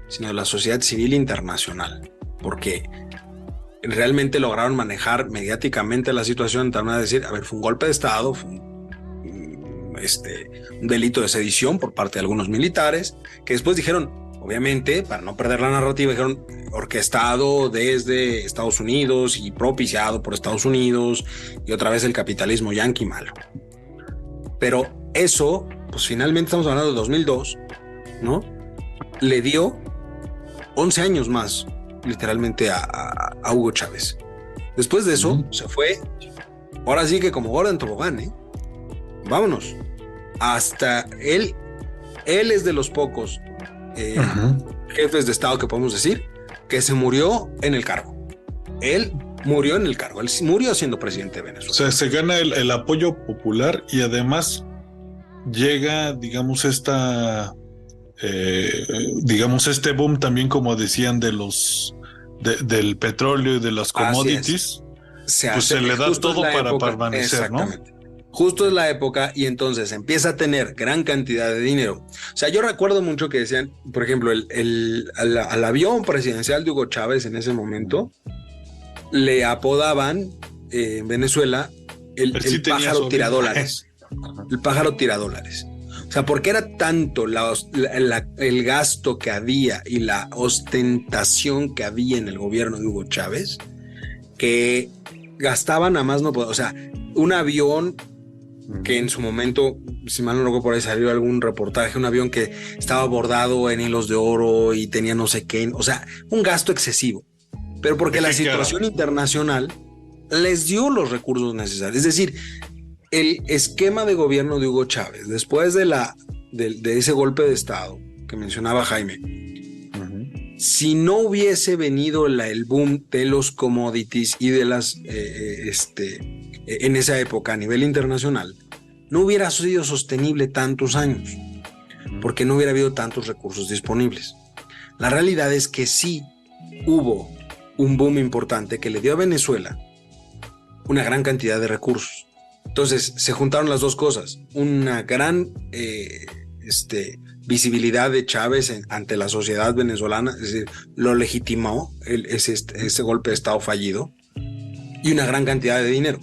sino de la sociedad civil internacional, porque realmente lograron manejar mediáticamente la situación, van a decir, a ver, fue un golpe de Estado, fue un delito de sedición por parte de algunos militares, que después dijeron, obviamente, para no perder la narrativa, dijeron orquestado desde Estados Unidos y propiciado por Estados Unidos, y otra vez el capitalismo yanqui malo. Pero eso, pues finalmente estamos hablando de 2002, ¿no? Le dio 11 años más, literalmente, a Hugo Chávez. Después de eso, se fue, ahora sí que como gorda en tobogán, ¿eh? Vámonos. Hasta él es de los pocos jefes de Estado que podemos decir que se murió en el cargo. Él murió en el cargo, él murió siendo presidente de Venezuela. O sea, se gana el apoyo popular y además llega, digamos, este boom también, como decían, del petróleo y de las commodities. Pues se le da todo para permanecer, ¿no? Justo es la época, y entonces empieza a tener gran cantidad de dinero. O sea, yo recuerdo mucho que decían, por ejemplo, al avión presidencial de Hugo Chávez en ese momento le apodaban en Venezuela el pájaro tiradólares. El pájaro tiradólares. O sea, porque era tanto el gasto que había y la ostentación que había en el gobierno de Hugo Chávez, que gastaban a más no poder. O sea, un avión que en su momento, si mal no recuerdo, por ahí salió algún reportaje, un avión que estaba bordado en hilos de oro y tenía no sé qué, o sea, un gasto excesivo, pero porque la situación internacional les dio los recursos necesarios. Es decir, el esquema de gobierno de Hugo Chávez, después de ese golpe de Estado que mencionaba Jaime, si no hubiese venido el boom de los commodities y de las en esa época a nivel internacional, no hubiera sido sostenible tantos años, porque no hubiera habido tantos recursos disponibles. La realidad es que sí hubo un boom importante que le dio a Venezuela una gran cantidad de recursos. Entonces se juntaron las dos cosas, una gran visibilidad de Chávez ante la sociedad venezolana, es decir, lo legitimó ese golpe de Estado fallido, y una gran cantidad de dinero.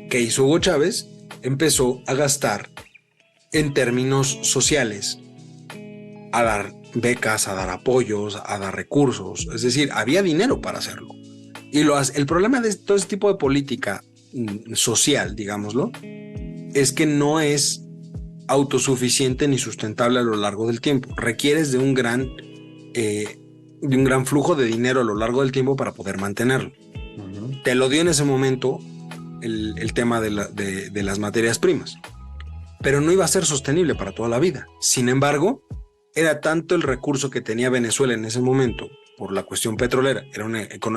¿Qué hizo Hugo Chávez? Empezó a gastar en términos sociales, a dar becas, a dar apoyos, a dar recursos, es decir, había dinero para hacerlo. Y el problema de todo este tipo de política social, digámoslo, es que no es autosuficiente ni sustentable a lo largo del tiempo. Requieres de un gran flujo de dinero a lo largo del tiempo para poder mantenerlo. Te lo dio en ese momento el tema de las materias primas, pero no iba a ser sostenible para toda la vida. Sin embargo, era tanto el recurso que tenía Venezuela en ese momento por la cuestión petrolera,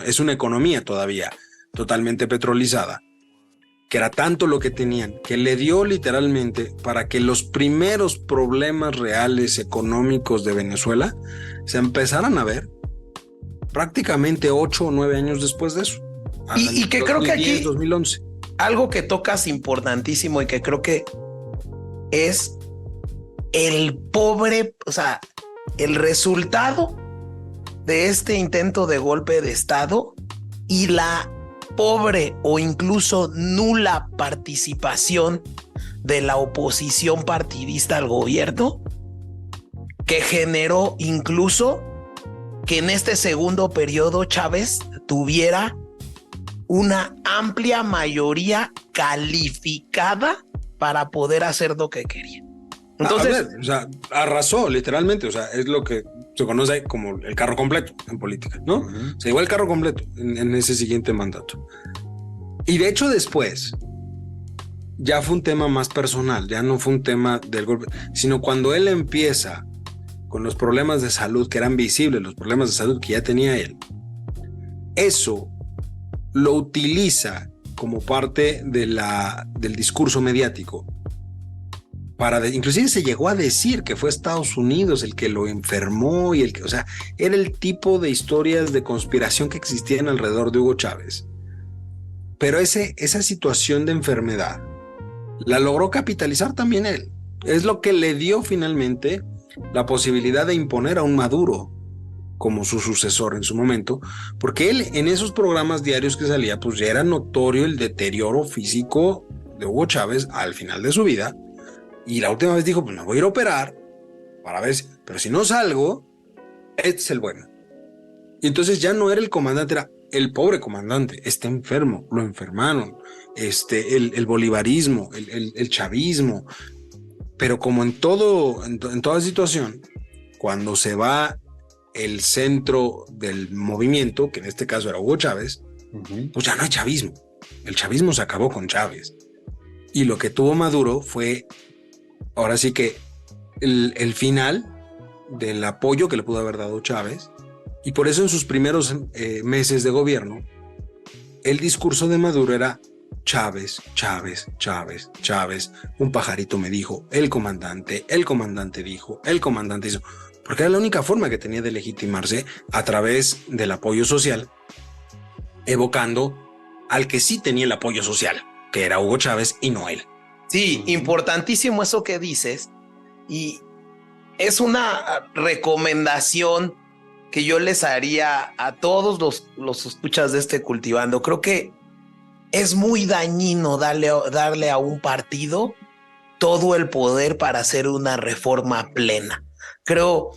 es una economía todavía totalmente petrolizada, que era tanto lo que tenían, que le dio literalmente para que los primeros problemas reales económicos de Venezuela se empezaran a ver prácticamente 8 o 9 años después de eso. Y que 2010, creo que aquí 2011. Algo que tocas importantísimo y que creo que es el resultado de este intento de golpe de Estado y la pobre o incluso nula participación de la oposición partidista al gobierno, que generó incluso que en este segundo periodo Chávez tuviera una amplia mayoría calificada para poder hacer lo que quería. Entonces, arrasó literalmente, es lo que se conoce como el carro completo en política, ¿no? Se llevó el carro completo en ese siguiente mandato. Y de hecho después ya fue un tema más personal, ya no fue un tema del golpe, sino cuando él empieza con los problemas de salud que eran visibles, los problemas de salud que ya tenía él, eso lo utiliza como parte del discurso mediático. Inclusive se llegó a decir que fue Estados Unidos el que lo enfermó y era el tipo de historias de conspiración que existían alrededor de Hugo Chávez. Pero esa situación de enfermedad la logró capitalizar también él. Es lo que le dio finalmente la posibilidad de imponer a un Maduro como su sucesor en su momento, porque él en esos programas diarios que salía, pues ya era notorio el deterioro físico de Hugo Chávez al final de su vida. Y la última vez dijo, pues me voy a ir a operar para ver pero si no salgo, este es el bueno. Y entonces ya no era el comandante, era el pobre comandante, está enfermo, lo enfermaron, el bolivarismo, el chavismo. Pero como en toda situación, cuando se va el centro del movimiento, que en este caso era Hugo Chávez, pues ya no hay chavismo. El chavismo se acabó con Chávez. Y lo que tuvo Maduro fue, ahora sí que el final del apoyo que le pudo haber dado Chávez, y por eso en sus primeros meses de gobierno, el discurso de Maduro era Chávez, Chávez, Chávez, Chávez, un pajarito me dijo, el comandante dijo, el comandante hizo, porque era la única forma que tenía de legitimarse a través del apoyo social, evocando al que sí tenía el apoyo social, que era Hugo Chávez y no él. Sí, importantísimo eso que dices, y es una recomendación que yo les haría a todos los escuchas de este Cultivando. Creo que es muy dañino darle a un partido todo el poder para hacer una reforma plena. Creo,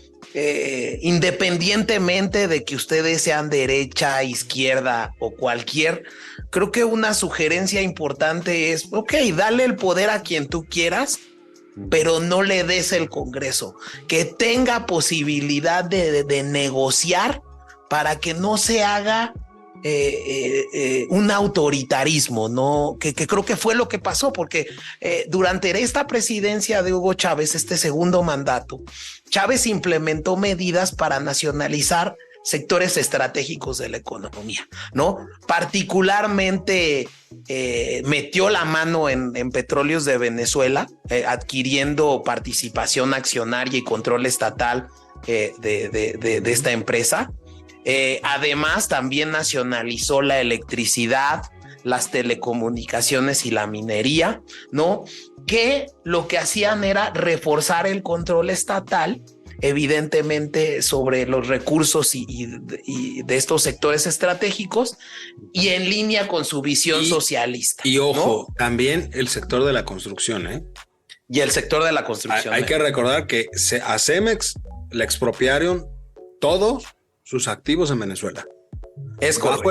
independientemente de que ustedes sean derecha, izquierda o cualquier creo que una sugerencia importante es, ok, dale el poder a quien tú quieras, pero no le des el Congreso, que tenga posibilidad de negociar para que no se haga un autoritarismo, ¿no? Que creo que fue lo que pasó, porque durante esta presidencia de Hugo Chávez, este segundo mandato, Chávez implementó medidas para nacionalizar sectores estratégicos de la economía, ¿no? Particularmente metió la mano en Petróleos de Venezuela, adquiriendo participación accionaria y control estatal de esta empresa. Además, también nacionalizó la electricidad, las telecomunicaciones y la minería, ¿no? Que lo que hacían era reforzar el control estatal, evidentemente, sobre los recursos y de estos sectores estratégicos, y en línea con su visión socialista. Y ojo, ¿no? también el sector de la construcción, ¿eh? Y el sector de la construcción. Hay que recordar que a Cemex le expropiaron todos sus activos en Venezuela. Es bajo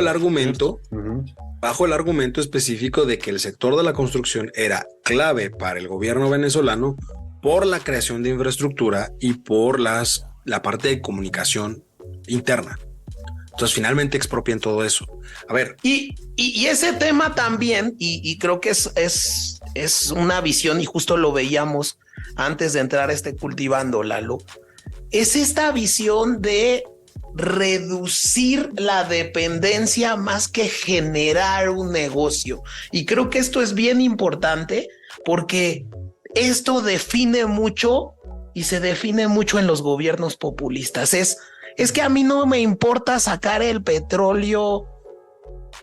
el argumento específico de que el sector de la construcción era clave para el gobierno venezolano por la creación de infraestructura y por la parte de comunicación interna. Entonces finalmente expropian todo eso. A ver. Y ese tema también, y creo que es una visión, y justo lo veíamos antes de entrar a Cultivando, Lalo, es esta visión de reducir la dependencia más que generar un negocio. Y creo que esto es bien importante porque esto define mucho y se define mucho en los gobiernos populistas. Es que a mí no me importa sacar el petróleo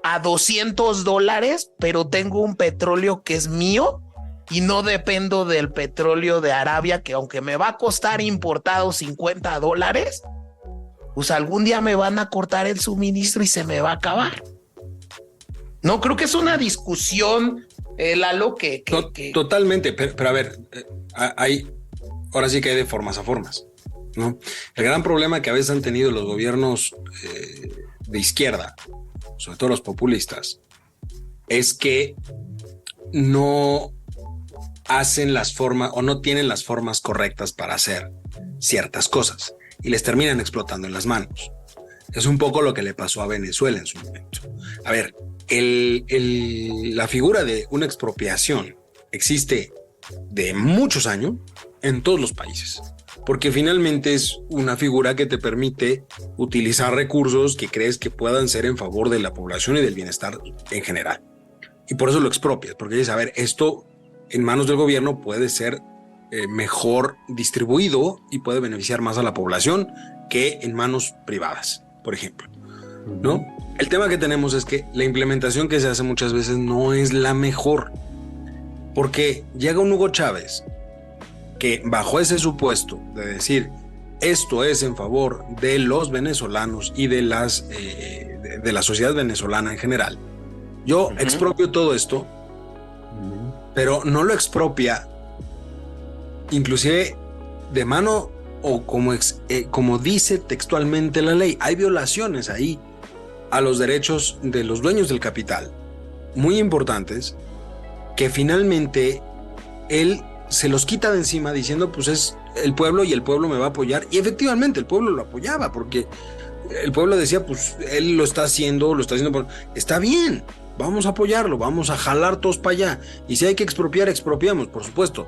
a $200, pero tengo un petróleo que es mío y no dependo del petróleo de Arabia, que aunque me va a costar importado $50, pues algún día me van a cortar el suministro y se me va a acabar. No, creo que es una discusión, Lalo, que totalmente, pero a ver, ahora sí que hay de formas a formas, ¿no? El gran problema que a veces han tenido los gobiernos de izquierda, sobre todo los populistas, es que no hacen las formas o no tienen las formas correctas para hacer ciertas cosas y les terminan explotando en las manos. Es un poco lo que le pasó a Venezuela en su momento. A ver, la figura de una expropiación existe de muchos años en todos los países, porque finalmente es una figura que te permite utilizar recursos que crees que puedan ser en favor de la población y del bienestar en general. Y por eso lo expropias, porque dices, a ver, esto en manos del gobierno puede ser mejor distribuido y puede beneficiar más a la población que en manos privadas, por ejemplo, ¿no? El tema que tenemos es que la implementación que se hace muchas veces no es la mejor, porque llega un Hugo Chávez que bajo ese supuesto de decir esto es en favor de los venezolanos y de la sociedad venezolana en general, yo expropio todo esto, pero no lo expropia inclusive de mano o como dice textualmente la ley. Hay violaciones ahí a los derechos de los dueños del capital muy importantes que finalmente él se los quita de encima diciendo pues es el pueblo y el pueblo me va a apoyar, y efectivamente el pueblo lo apoyaba porque el pueblo decía pues él lo está haciendo está bien, vamos a apoyarlo, vamos a jalar todos para allá, y si hay que expropiar, expropiamos, por supuesto.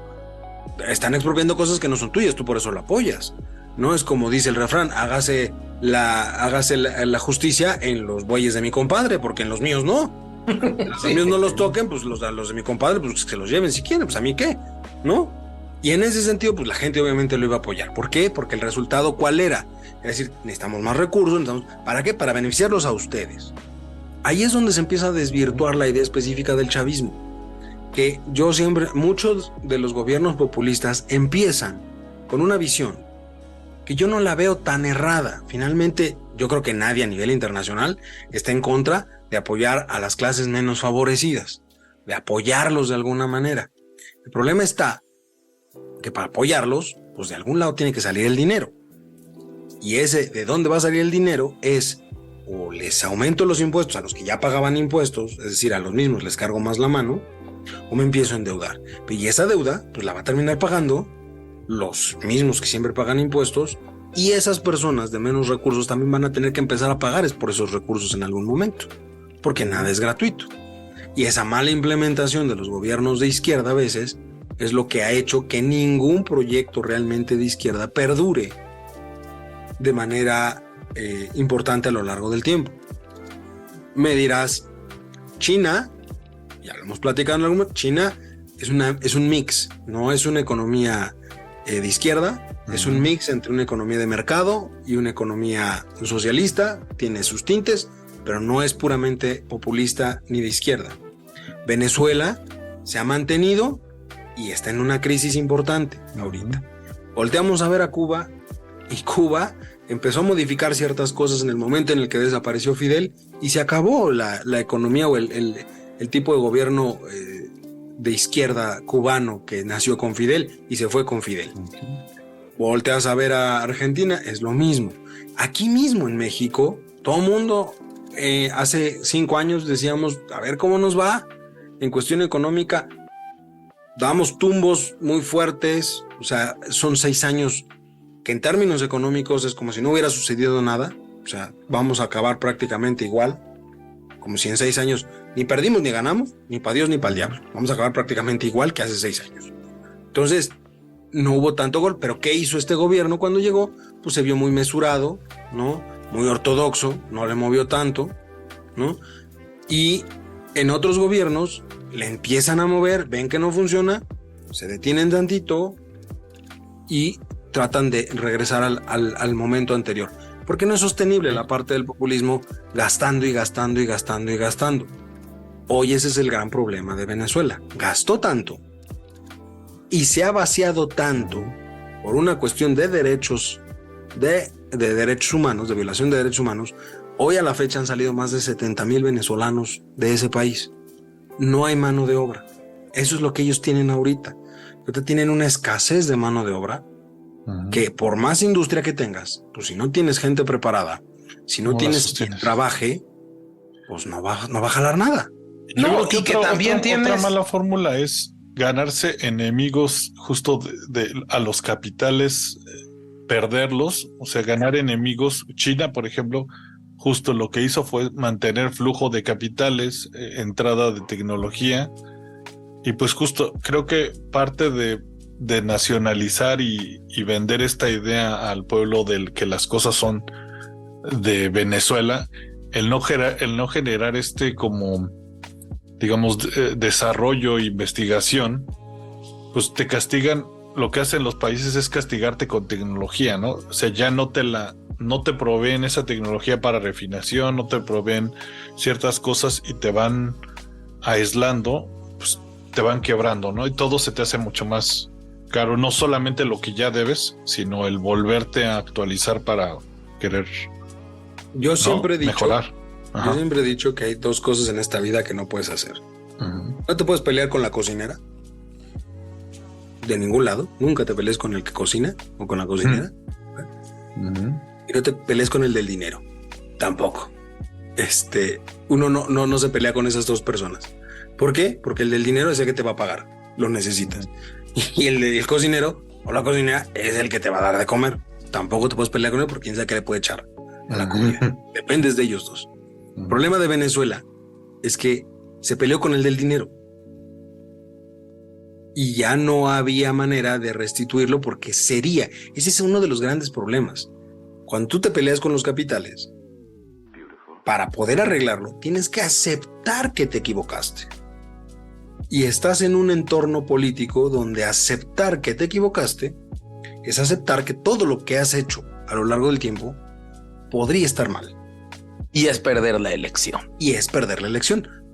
Están expropiando cosas que no son tuyas, tú por eso lo apoyas. No es como dice el refrán, hágase la justicia en los bueyes de mi compadre, porque en los míos no. Los míos no los toquen, pues los de mi compadre, pues que se los lleven si quieren, pues a mí qué, ¿no? Y en ese sentido, pues la gente obviamente lo iba a apoyar. ¿Por qué? Porque el resultado, ¿cuál era? Es decir, necesitamos más recursos, ¿para qué? Para beneficiarlos a ustedes. Ahí es donde se empieza a desvirtuar la idea específica del chavismo. Que yo siempre, muchos de los gobiernos populistas empiezan con una visión que yo no la veo tan errada. Finalmente, yo creo que nadie a nivel internacional está en contra de apoyar a las clases menos favorecidas, de apoyarlos de alguna manera. El problema está que para apoyarlos, pues de algún lado tiene que salir el dinero. Y ese, ¿de dónde va a salir el dinero? Es o les aumento los impuestos a los que ya pagaban impuestos, es decir, a los mismos les cargo más la mano, o me empiezo a endeudar. Y esa deuda, pues la va a terminar pagando los mismos que siempre pagan impuestos, y esas personas de menos recursos también van a tener que empezar a pagar por esos recursos en algún momento, porque nada es gratuito. Y esa mala implementación de los gobiernos de izquierda a veces es lo que ha hecho que ningún proyecto realmente de izquierda perdure de manera importante a lo largo del tiempo. Me dirás, China, ya lo hemos platicado en algún momento, China es un mix, no es una economía de izquierda, es un mix entre una economía de mercado y una economía socialista, tiene sus tintes, pero no es puramente populista ni de izquierda. Venezuela se ha mantenido y está en una crisis importante ahorita. Volteamos a ver a Cuba, y Cuba empezó a modificar ciertas cosas en el momento en el que desapareció Fidel y se acabó la economía o el tipo de gobierno de izquierda cubano que nació con Fidel y se fue con Fidel. Volteas a ver a Argentina, es lo mismo. Aquí mismo en México, todo el mundo hace 5 años decíamos, a ver cómo nos va en cuestión económica. Damos tumbos muy fuertes, o sea, son 6 años que en términos económicos es como si no hubiera sucedido nada, o sea, vamos a acabar prácticamente igual, como si en 6 años ni perdimos ni ganamos, ni para Dios ni para el diablo, vamos a acabar prácticamente igual que hace 6 años. Entonces, no hubo tanto gol, pero ¿qué hizo este gobierno cuando llegó? Pues se vio muy mesurado, ¿no? Muy ortodoxo, no le movió tanto, ¿no? Y en otros gobiernos le empiezan a mover, ven que no funciona, se detienen tantito y tratan de regresar al momento anterior. Porque no es sostenible la parte del populismo gastando y gastando y gastando y gastando. Hoy ese es el gran problema de Venezuela. Gastó tanto y se ha vaciado tanto por una cuestión de derechos, de derechos humanos, de violación de derechos humanos. Hoy a la fecha han salido más de 70,000 venezolanos de ese país. No hay mano de obra. Eso es lo que ellos tienen ahorita. Ahorita tienen una escasez de mano de obra que por más industria que tengas, pues si no tienes gente preparada, si no tienes quien trabaje, pues no va a jalar nada. No, y que también otra mala fórmula es ganarse enemigos justo a los capitales, perderlos, o sea, ganar enemigos. China, por ejemplo, justo lo que hizo fue mantener flujo de capitales, entrada de tecnología, y pues justo creo que parte de nacionalizar y vender esta idea al pueblo del que las cosas son de Venezuela, el no generar como, digamos, desarrollo e investigación, pues te castigan. Lo que hacen los países es castigarte con tecnología, ¿no? O sea, ya no te proveen esa tecnología para refinación, no te proveen ciertas cosas y te van aislando, pues te van quebrando, ¿no? Y todo se te hace mucho más caro, no solamente lo que ya debes, sino el volverte a actualizar para querer yo siempre he dicho, mejorar. Ajá. Yo siempre he dicho que hay 2 cosas en esta vida que no puedes hacer. No te puedes pelear con la cocinera, de ningún lado. Nunca te pelees con el que cocina o con la cocinera. Y no te pelees con el del dinero, tampoco. Uno no se pelea con esas 2 personas. ¿Por qué? Porque el del dinero es el que te va a pagar, lo necesitas. Y el cocinero o la cocinera es el que te va a dar de comer. Tampoco te puedes pelear con él porque quién sabe qué le puede echar a la comida. Dependes de ellos 2. El problema de Venezuela es que se peleó con el del dinero y ya no había manera de restituirlo porque ese es uno de los grandes problemas. Cuando tú te peleas con los capitales, para poder arreglarlo, tienes que aceptar que te equivocaste. Y estás en un entorno político donde aceptar que te equivocaste es aceptar que todo lo que has hecho a lo largo del tiempo podría estar mal. Y es perder la elección.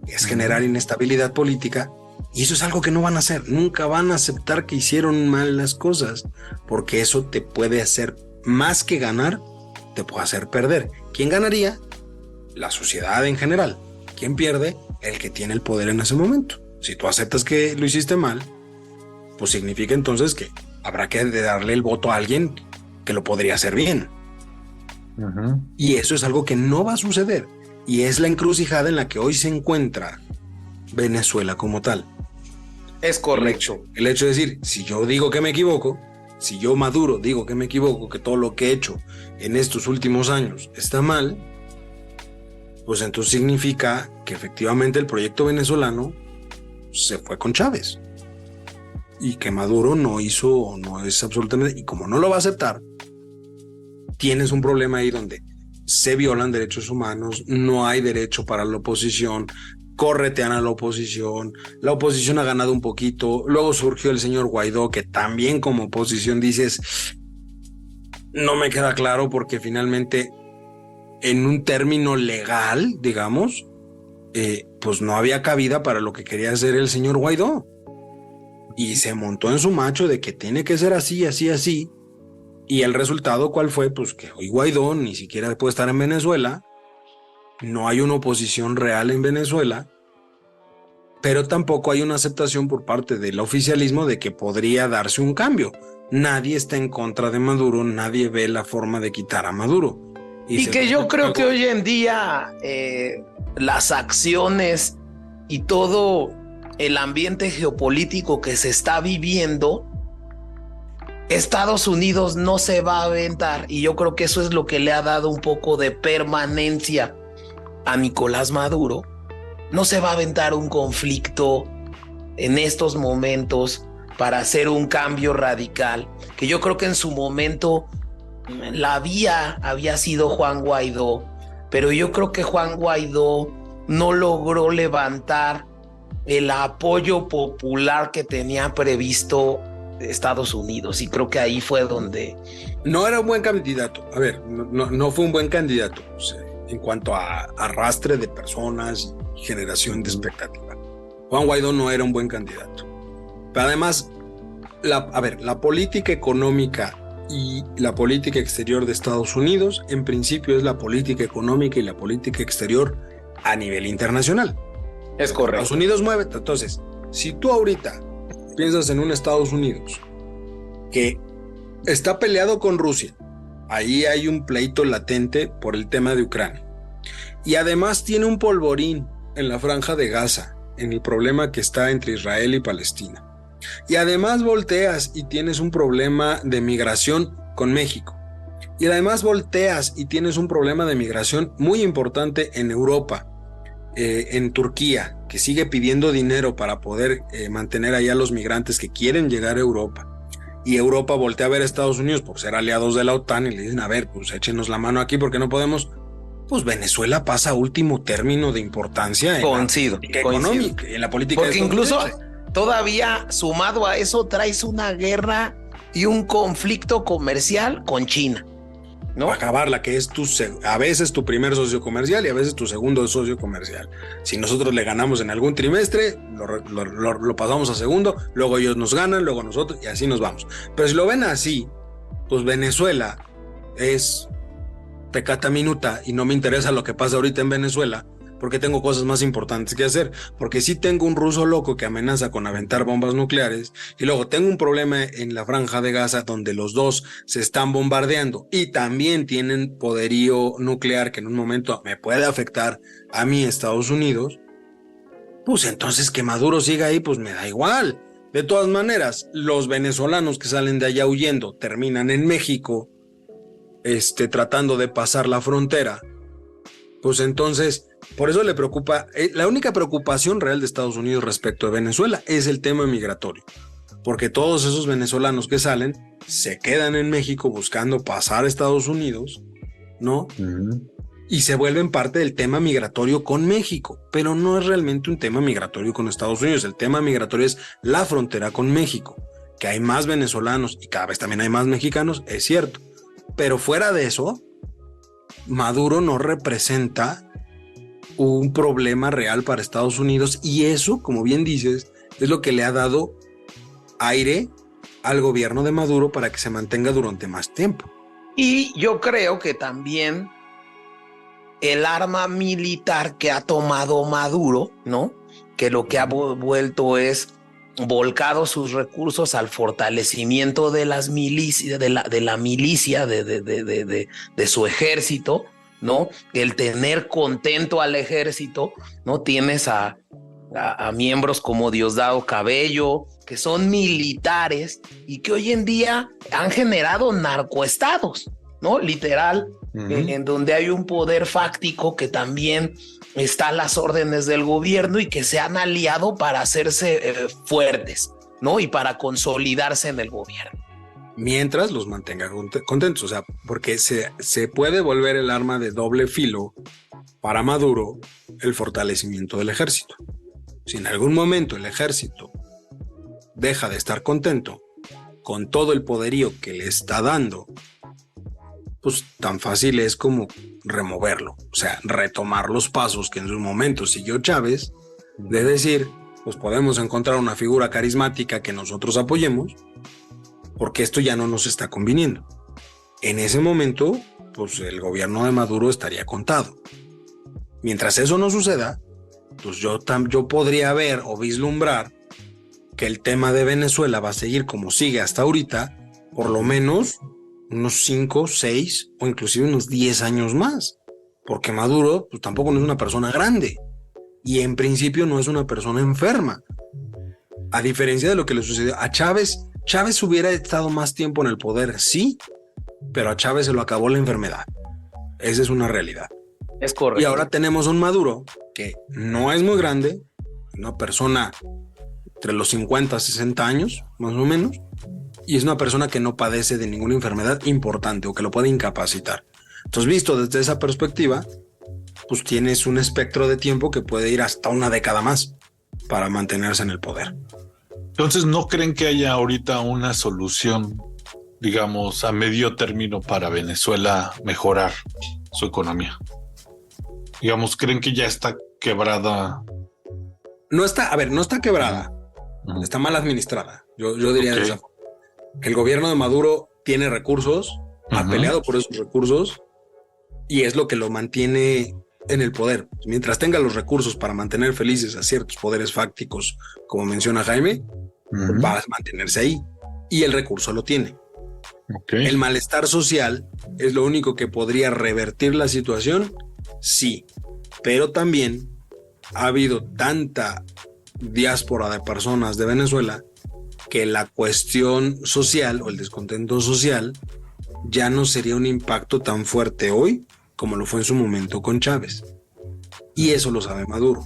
Es generar inestabilidad política. Y eso es algo que no van a hacer. Nunca van a aceptar que hicieron mal las cosas, porque eso te puede hacer más que ganar, te puede hacer perder. ¿Quién ganaría? La sociedad en general. ¿Quién pierde? El que tiene el poder en ese momento. Si tú aceptas que lo hiciste mal, pues significa entonces que habrá que darle el voto a alguien que lo podría hacer bien. Y eso es algo que no va a suceder. Y es la encrucijada en la que hoy se encuentra Venezuela como tal. Es correcto. El hecho de decir, si yo digo que me equivoco, si yo Maduro digo que me equivoco, que todo lo que he hecho en estos últimos años está mal, pues entonces significa que efectivamente el proyecto venezolano se fue con Chávez. Y que Maduro no es absolutamente, y como no lo va a aceptar, tienes un problema ahí donde se violan derechos humanos, no hay derecho para la oposición, corretean a la oposición ha ganado un poquito, luego surgió el señor Guaidó, que también como oposición dices, no me queda claro porque finalmente en un término legal, digamos, pues no había cabida para lo que quería hacer el señor Guaidó. Y se montó en su macho de que tiene que ser así, así, así. Y el resultado, ¿cuál fue? Pues que hoy Guaidó ni siquiera puede estar en Venezuela. No hay una oposición real en Venezuela. Pero tampoco hay una aceptación por parte del oficialismo de que podría darse un cambio. Nadie está en contra de Maduro, nadie ve la forma de quitar a Maduro. Y que yo creo que hoy en día las acciones y todo el ambiente geopolítico que se está viviendo, Estados Unidos no se va a aventar, y yo creo que eso es lo que le ha dado un poco de permanencia a Nicolás Maduro. No se va a aventar un conflicto en estos momentos para hacer un cambio radical, que yo creo que en su momento la vía había sido Juan Guaidó, pero yo creo que Juan Guaidó no logró levantar el apoyo popular que tenía previsto Estados Unidos, y creo que ahí fue donde... No era un buen candidato, a ver, no fue un buen candidato, o sea, en cuanto a arrastre de personas y generación de expectativa. Juan Guaidó no era un buen candidato. Pero además, la política económica y la política exterior de Estados Unidos, en principio, es la política económica y la política exterior a nivel internacional. Es correcto. Estados Unidos mueve. Entonces, si tú ahorita piensas en un Estados Unidos que está peleado con Rusia, ahí hay un pleito latente por el tema de Ucrania, y además tiene un polvorín en la franja de Gaza, en el problema que está entre Israel y Palestina, y además volteas y tienes un problema de migración con México, y además volteas y tienes un problema de migración muy importante en Europa, en Turquía, que sigue pidiendo dinero para poder mantener allá a los migrantes que quieren llegar a Europa, y Europa voltea a ver a Estados Unidos por ser aliados de la OTAN y le dicen, a ver, pues échenos la mano aquí porque no podemos. Pues Venezuela pasa a último término de importancia en la política económica, en la política. Porque incluso todavía sumado a eso traes una guerra y un conflicto comercial con China, ¿no? Acabarla, que es a veces tu primer socio comercial y a veces tu segundo socio comercial. Si nosotros le ganamos en algún trimestre, lo pasamos a segundo, luego ellos nos ganan, luego nosotros, y así nos vamos. Pero si lo ven así, pues Venezuela es pecata minuta y no me interesa lo que pasa ahorita en Venezuela porque tengo cosas más importantes que hacer, porque sí tengo un ruso loco que amenaza con aventar bombas nucleares, y luego tengo un problema en la franja de Gaza donde los dos se están bombardeando y también tienen poderío nuclear que en un momento me puede afectar a mí, Estados Unidos. Pues entonces que Maduro siga ahí, pues me da igual. De todas maneras, los venezolanos que salen de allá huyendo terminan en México, tratando de pasar la frontera. Pues entonces, por eso le preocupa, la única preocupación real de Estados Unidos respecto a Venezuela es el tema migratorio, porque todos esos venezolanos que salen se quedan en México buscando pasar a Estados Unidos, ¿no? Y se vuelven parte del tema migratorio con México, pero no es realmente un tema migratorio con Estados Unidos. El tema migratorio es la frontera con México, que hay más venezolanos y cada vez también hay más mexicanos, es cierto. Pero fuera de eso, Maduro no representa un problema real para Estados Unidos, y eso, como bien dices, es lo que le ha dado aire al gobierno de Maduro para que se mantenga durante más tiempo. Y yo creo que también el arma militar que ha tomado Maduro, ¿no? Que lo que ha vuelto es volcado sus recursos al fortalecimiento de las milicias, de la milicia, de su ejército, ¿no? El tener contento al ejército, ¿no? Tienes a miembros como Diosdado Cabello, que son militares y que hoy en día han generado narcoestados, ¿no? Literal, en donde hay un poder fáctico que también está a las órdenes del gobierno y que se han aliado para hacerse fuertes, ¿no? Y para consolidarse en el gobierno. Mientras los mantenga contentos, o sea, porque se puede volver el arma de doble filo para Maduro el fortalecimiento del ejército. Si en algún momento el ejército deja de estar contento con todo el poderío que le está dando, pues tan fácil es como removerlo, o sea, retomar los pasos que en su momento siguió Chávez, de decir, pues podemos encontrar una figura carismática que nosotros apoyemos, porque esto ya no nos está conviniendo. En ese momento, pues el gobierno de Maduro estaría contado. Mientras eso no suceda, pues yo podría ver o vislumbrar que el tema de Venezuela va a seguir como sigue hasta ahorita, por lo menos unos 5, 6 o inclusive unos 10 años más, porque Maduro pues tampoco no es una persona grande y en principio no es una persona enferma, a diferencia de lo que le sucedió a Chávez. Chávez hubiera estado más tiempo en el poder, sí, pero a Chávez se lo acabó la enfermedad. Esa es una realidad. Es correcto. Y ahora tenemos un Maduro que no es muy grande, una persona entre los 50 a 60 años, más o menos, y es una persona que no padece de ninguna enfermedad importante o que lo puede incapacitar. Entonces, visto desde esa perspectiva, pues tienes un espectro de tiempo que puede ir hasta una década más para mantenerse en el poder. Entonces, ¿no creen que haya ahorita una solución, digamos, a medio término para Venezuela mejorar su economía? Digamos, ¿creen que ya está quebrada? No está quebrada, está mal administrada. Yo diría de esa forma. El gobierno de Maduro tiene recursos, ha peleado por esos recursos y es lo que lo mantiene en el poder. Mientras tenga los recursos para mantener felices a ciertos poderes fácticos, como menciona Jaime, va a mantenerse ahí y el recurso lo tiene. El malestar social es lo único que podría revertir la situación, sí, pero también ha habido tanta diáspora de personas de Venezuela que la cuestión social o el descontento social ya no sería un impacto tan fuerte hoy como lo fue en su momento con Chávez. Y eso lo sabe Maduro,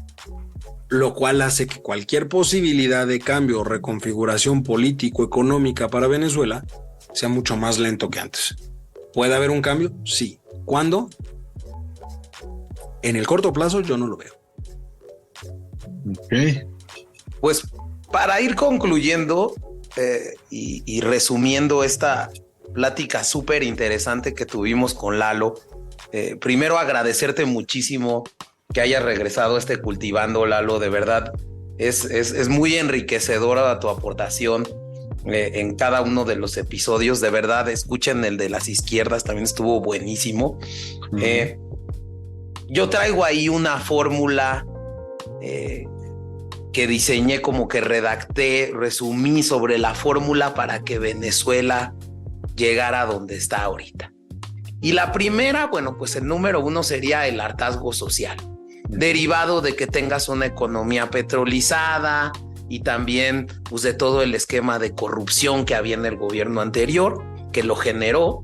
lo cual hace que cualquier posibilidad de cambio o reconfiguración político-económica para Venezuela sea mucho más lento que antes. ¿Puede haber un cambio? Sí. ¿Cuándo? En el corto plazo yo no lo veo. Pues para ir concluyendo y resumiendo esta plática súper interesante que tuvimos con Lalo, primero agradecerte muchísimo que hayas regresado a Cultivando, Lalo. De verdad es muy enriquecedora tu aportación en cada uno de los episodios. De verdad, escuchen el de las izquierdas, también estuvo buenísimo. Yo traigo ahí una fórmula que diseñé, como que redacté, resumí sobre la fórmula para que Venezuela llegara a donde está ahorita. Y la primera, bueno, pues el número 1 sería el hartazgo social, derivado de que tengas una economía petrolizada y también pues de todo el esquema de corrupción que había en el gobierno anterior, que lo generó.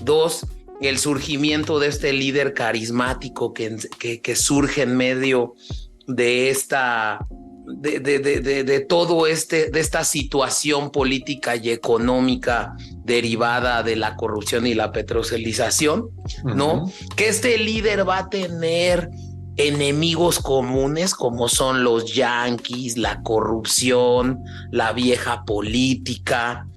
2, el surgimiento de este líder carismático que surge en medio de esta de esta situación política y económica derivada de la corrupción y la petrolización, ¿no? Que este líder va a tener enemigos comunes como son los yanquis, la corrupción, la vieja política,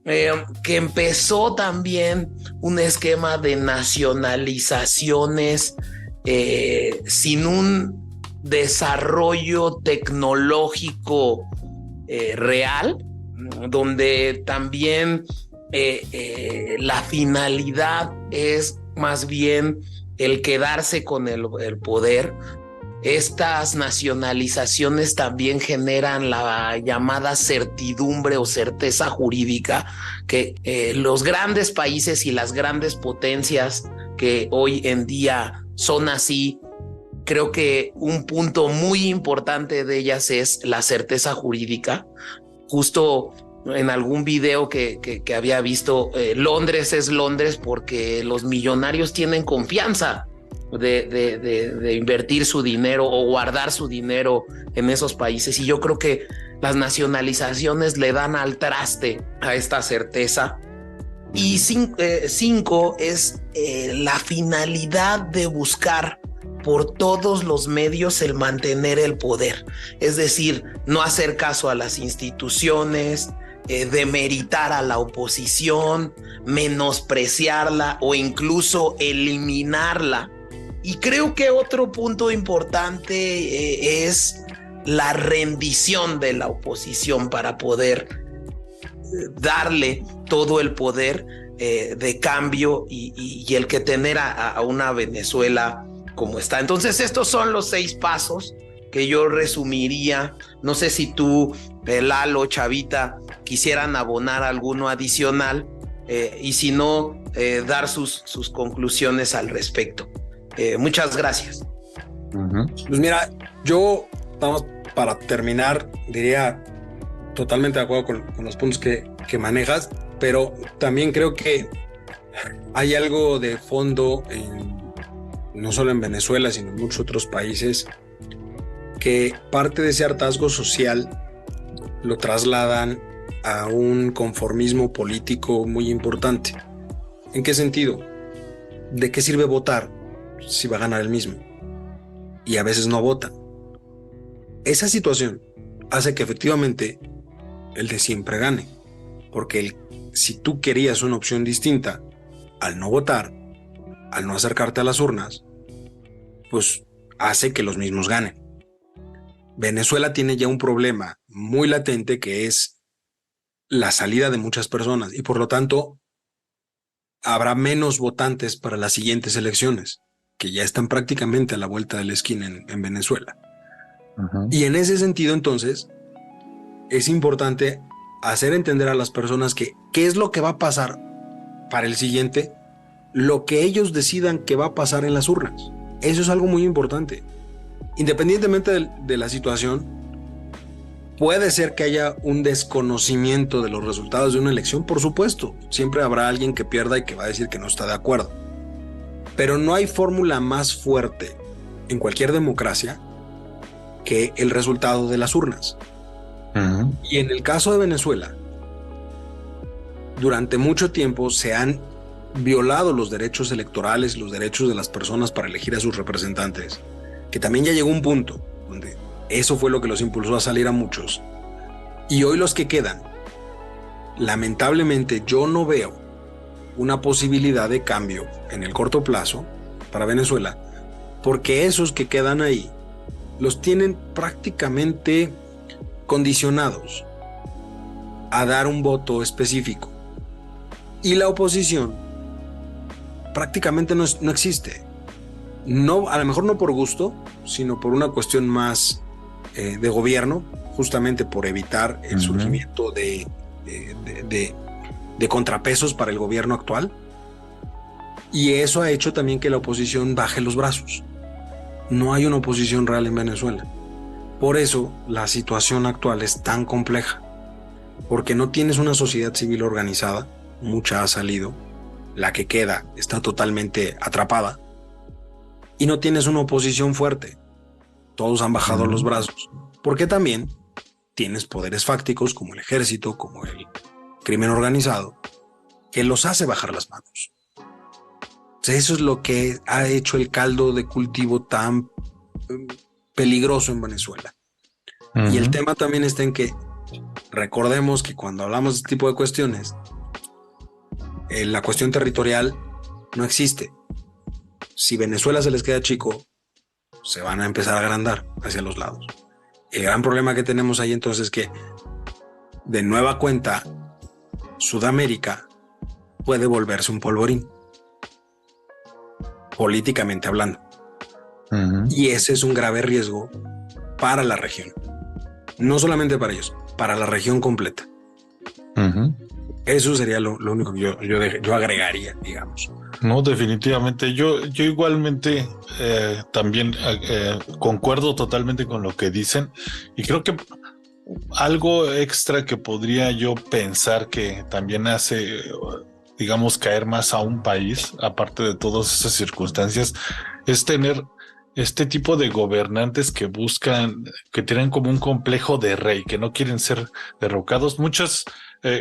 que empezó también un esquema de nacionalizaciones sin un desarrollo tecnológico real, donde también la finalidad es más bien el quedarse con el poder, estas nacionalizaciones también generan la llamada certidumbre o certeza jurídica que los grandes países y las grandes potencias que hoy en día son así, creo que un punto muy importante de ellas es la certeza jurídica. Justo en algún video que había visto, Londres es Londres porque los millonarios tienen confianza de invertir su dinero o guardar su dinero en esos países, y yo creo que las nacionalizaciones le dan al traste a esta certeza. Y 5 es la finalidad de buscar por todos los medios el mantener el poder, es decir, no hacer caso a las instituciones, demeritar a la oposición, menospreciarla o incluso eliminarla. Y creo que otro punto importante es la rendición de la oposición para poder darle todo el poder de cambio y el que tener a una Venezuela como está. Entonces estos son los 6 pasos que yo resumiría. No sé si tú, Lalo, Chavita, quisieran abonar alguno adicional y si no, dar sus conclusiones al respecto. Muchas gracias. Pues mira, yo, vamos, para terminar, diría totalmente de acuerdo con los puntos que manejas, pero también creo que hay algo de fondo, no solo en Venezuela, sino en muchos otros países, que parte de ese hartazgo social lo trasladan a un conformismo político muy importante. ¿En qué sentido? ¿De qué sirve votar si va a ganar el mismo? Y a veces no votan. Esa situación hace que efectivamente el de siempre gane, porque si tú querías una opción distinta, al no votar, al no acercarte a las urnas, pues hace que los mismos ganen. Venezuela tiene ya un problema muy latente, que es la salida de muchas personas, y por lo tanto habrá menos votantes para las siguientes elecciones, que ya están prácticamente a la vuelta de la esquina en Venezuela. Y en ese sentido, entonces, es importante hacer entender a las personas que qué es lo que va a pasar para el siguiente, lo que ellos decidan que va a pasar en las urnas. Eso es algo muy importante. Independientemente de la situación, puede ser que haya un desconocimiento de los resultados de una elección, por supuesto. Siempre habrá alguien que pierda y que va a decir que no está de acuerdo. Pero no hay fórmula más fuerte en cualquier democracia que el resultado de las urnas. Y en el caso de Venezuela, durante mucho tiempo se han violado los derechos electorales, los derechos de las personas para elegir a sus representantes, que también ya llegó un punto donde eso fue lo que los impulsó a salir a muchos. Y hoy los que quedan, lamentablemente yo no veo una posibilidad de cambio en el corto plazo para Venezuela, porque esos que quedan ahí los tienen prácticamente condicionados a dar un voto específico, y la oposición prácticamente no existe. No, a lo mejor no por gusto, sino por una cuestión más de gobierno, justamente por evitar el surgimiento de contrapesos para el gobierno actual, y eso ha hecho también que la oposición baje los brazos. No hay una oposición real en Venezuela. Por eso la situación actual es tan compleja, porque no tienes una sociedad civil organizada, mucha ha salido, la que queda está totalmente atrapada, y no tienes una oposición fuerte. Todos han bajado los brazos, porque también tienes poderes fácticos como el ejército, como el crimen organizado, que los hace bajar las manos. Eso es lo que ha hecho el caldo de cultivo tan peligroso en Venezuela. Y el tema también está en que recordemos que cuando hablamos de este tipo de cuestiones, la cuestión territorial no existe. Si Venezuela se les queda chico, se van a empezar a agrandar hacia los lados. El gran problema que tenemos ahí entonces es que, de nueva cuenta, Sudamérica puede volverse un polvorín, políticamente hablando. Y ese es un grave riesgo para la región. No solamente para ellos, para la región completa. Eso sería lo único que yo agregaría, digamos. No, definitivamente. Yo igualmente también concuerdo totalmente con lo que dicen, y creo que algo extra que podría yo pensar que también hace, digamos, caer más a un país, aparte de todas esas circunstancias, es tener este tipo de gobernantes que buscan, que tienen como un complejo de rey, que no quieren ser derrocados. Muchas,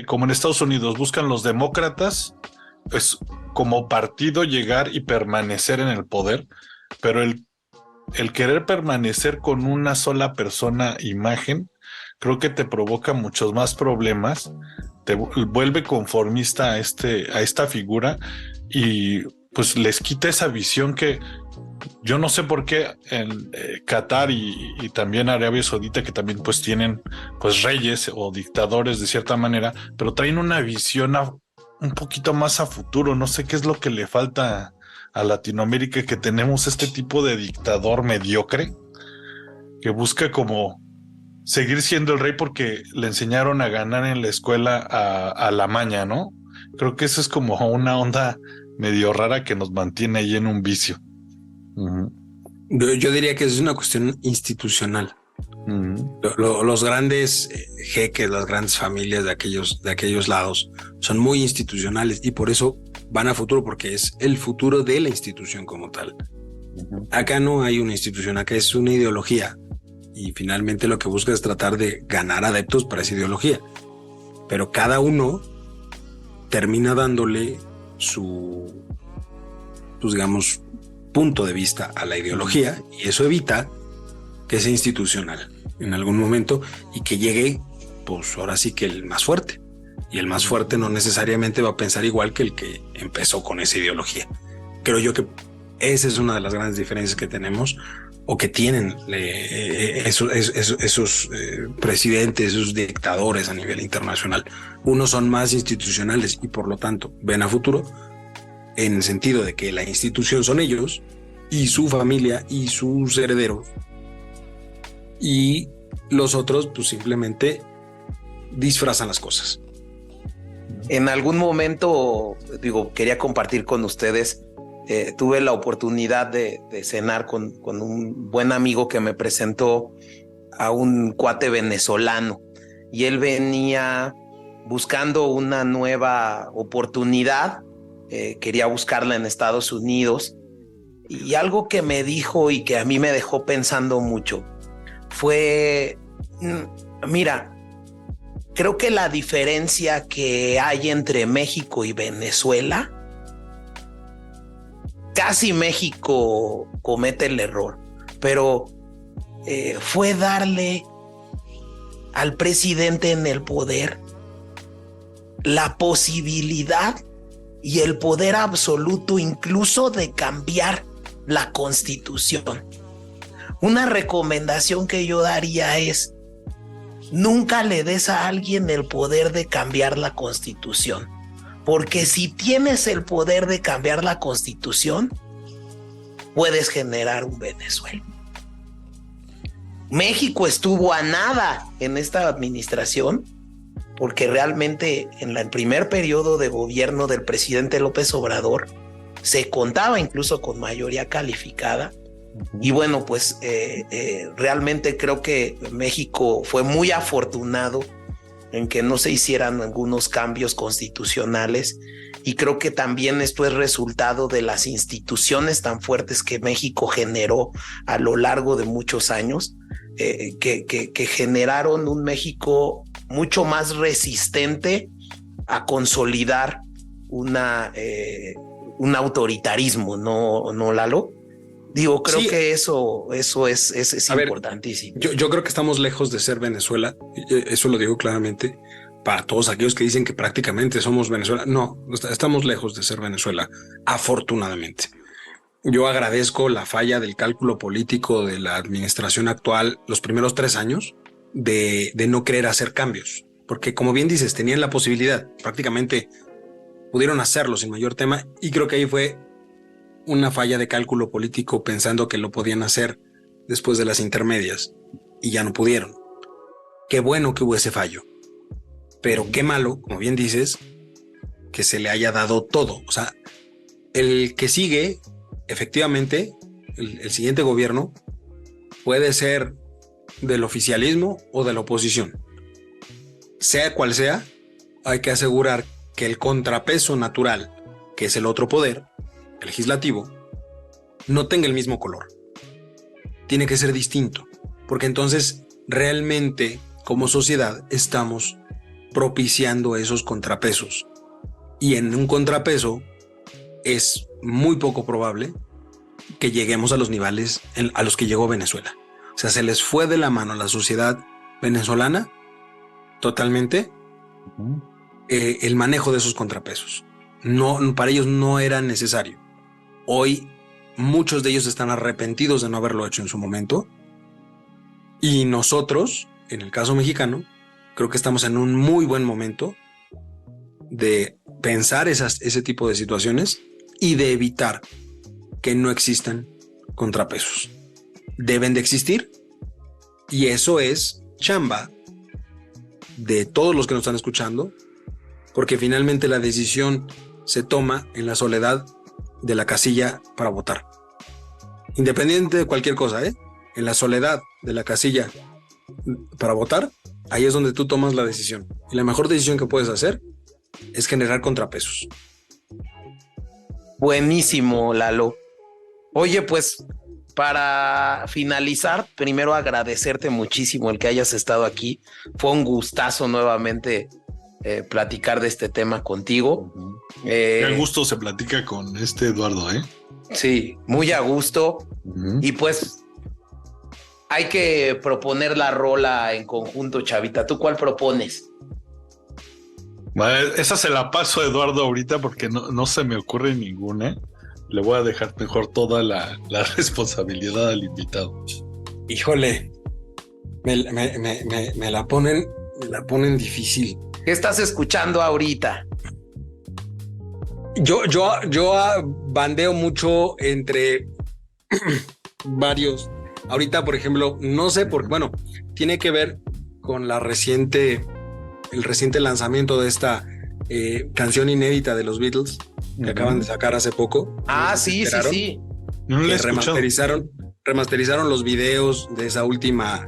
como en Estados Unidos, buscan los demócratas, pues como partido llegar y permanecer en el poder, pero el querer permanecer con una sola persona, imagen, creo que te provoca muchos más problemas, te vuelve conformista a esta figura, y pues les quita esa visión que yo no sé por qué en Qatar y también Arabia Saudita, que también pues tienen pues reyes o dictadores de cierta manera, pero traen una visión un poquito más a futuro. No sé qué es lo que le falta a Latinoamérica, que tenemos este tipo de dictador mediocre que busca como seguir siendo el rey porque le enseñaron a ganar en la escuela a la maña, ¿no? Creo que eso es como una onda medio rara que nos mantiene ahí en un vicio. Yo diría que es una cuestión institucional. Los grandes jeques, las grandes familias de aquellos lados son muy institucionales, y por eso van a futuro, porque es el futuro de la institución como tal. Acá no hay una institución, acá es una ideología, y finalmente lo que busca es tratar de ganar adeptos para esa ideología, pero cada uno termina dándole su digamos, punto de vista a la ideología, y eso evita que sea institucional en algún momento y que llegue, pues ahora sí que el más fuerte, y el más fuerte no necesariamente va a pensar igual que el que empezó con esa ideología. Creo yo que esa es una de las grandes diferencias que tenemos, o que tienen esos presidentes, esos dictadores a nivel internacional. Unos son más institucionales y por lo tanto ven a futuro, en el sentido de que la institución son ellos y su familia y sus herederos, y los otros pues simplemente disfrazan las cosas. En algún momento, quería compartir con ustedes, tuve la oportunidad de cenar con un buen amigo que me presentó a un cuate venezolano, y él venía buscando una nueva oportunidad. Quería buscarla en Estados Unidos, y algo que me dijo y que a mí me dejó pensando mucho fue, mira, creo que la diferencia que hay entre México y Venezuela, casi México comete el error, pero fue darle al presidente en el poder la posibilidad y el poder absoluto incluso de cambiar la Constitución. Una recomendación que yo daría es: nunca le des a alguien el poder de cambiar la Constitución, porque si tienes el poder de cambiar la Constitución, puedes generar un Venezuela. México estuvo a nada en esta administración, porque realmente en el primer periodo de gobierno del presidente López Obrador se contaba incluso con mayoría calificada. Y bueno, pues realmente creo que México fue muy afortunado en que no se hicieran algunos cambios constitucionales, y creo que también esto es resultado de las instituciones tan fuertes que México generó a lo largo de muchos años, que generaron un México mucho más resistente a consolidar un autoritarismo, ¿no, Lalo? Creo sí, que eso es importantísimo. Yo creo que estamos lejos de ser Venezuela. Eso lo digo claramente para todos aquellos que dicen que prácticamente somos Venezuela. No, estamos lejos de ser Venezuela, afortunadamente. Yo agradezco la falla del cálculo político de la administración actual los primeros 3 años de no querer hacer cambios, porque como bien dices, tenían la posibilidad, prácticamente pudieron hacerlo sin mayor tema, y creo que ahí fue una falla de cálculo político pensando que lo podían hacer después de las intermedias y ya no pudieron. Qué bueno que hubo ese fallo, pero qué malo, como bien dices, que se le haya dado todo. O sea, el que sigue, efectivamente, el siguiente gobierno puede ser del oficialismo o de la oposición. Sea cual sea, hay que asegurar que el contrapeso natural, que es el otro poder, el legislativo, no tenga el mismo color. Tiene que ser distinto, porque entonces realmente como sociedad estamos propiciando esos contrapesos. Y en un contrapeso es muy poco probable que lleguemos a los niveles a los que llegó Venezuela. O sea, se les fue de la mano a la sociedad venezolana totalmente el manejo de esos contrapesos. No, para ellos no era necesario. Hoy muchos de ellos están arrepentidos de no haberlo hecho en su momento. Y nosotros, en el caso mexicano, creo que estamos en un muy buen momento de pensar ese tipo de situaciones y de evitar que no existan contrapesos. Deben de existir, y eso es chamba de todos los que nos están escuchando, porque finalmente la decisión se toma en la soledad de la casilla para votar. Independiente de cualquier cosa, en la soledad de la casilla para votar, ahí es donde tú tomas la decisión. Y la mejor decisión que puedes hacer es generar contrapesos. Buenísimo, Lalo. Oye, pues para finalizar, primero agradecerte muchísimo el que hayas estado aquí. Fue un gustazo nuevamente platicar de este tema contigo. Qué gusto se platica con Eduardo, ¿eh? Sí, muy a gusto. Y pues hay que proponer la rola en conjunto, Chavita. ¿Tú cuál propones? Esa se la paso a Eduardo ahorita porque no se me ocurre ninguna. Le voy a dejar mejor toda la responsabilidad al invitado. Híjole, me la ponen difícil. ¿Qué estás escuchando ahorita? Yo bandeo mucho entre varios. Ahorita, por ejemplo, no sé por qué, bueno, tiene que ver con el reciente lanzamiento de esta canción inédita de los Beatles que acaban de sacar hace poco. Ah, sí. No la he remasterizaron los videos de esa última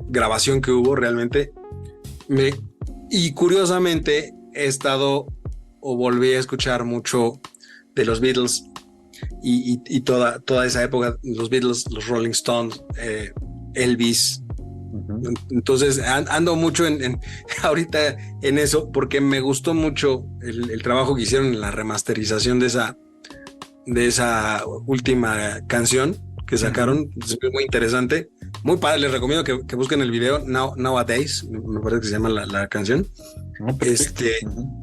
grabación que hubo realmente. Y curiosamente he estado o volví a escuchar mucho de los Beatles y toda esa época, los Beatles, los Rolling Stones, Elvis. Entonces ando mucho ahorita en eso porque me gustó mucho el trabajo que hicieron en la remasterización de esa última canción que sacaron. Es muy interesante, muy padre. Les recomiendo que busquen el video Nowadays, me parece que se llama la canción.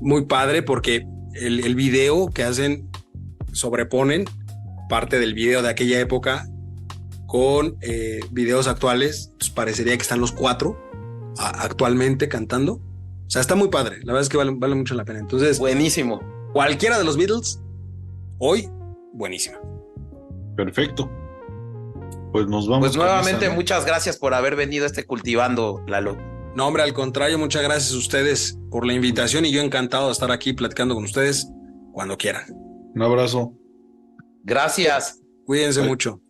Muy padre porque el video que hacen sobreponen parte del video de aquella época con videos actuales. Entonces parecería que están los cuatro actualmente cantando. O sea, está muy padre. La verdad es que vale mucho la pena. Entonces, buenísimo. Cualquiera de los Beatles, hoy, buenísima. Perfecto. Pues nos vamos. Pues nuevamente, muchas gracias por haber venido a Cultivando, Lalo. No, hombre, al contrario, muchas gracias a ustedes por la invitación y yo encantado de estar aquí platicando con ustedes cuando quieran. Un abrazo. Gracias. Cuídense mucho.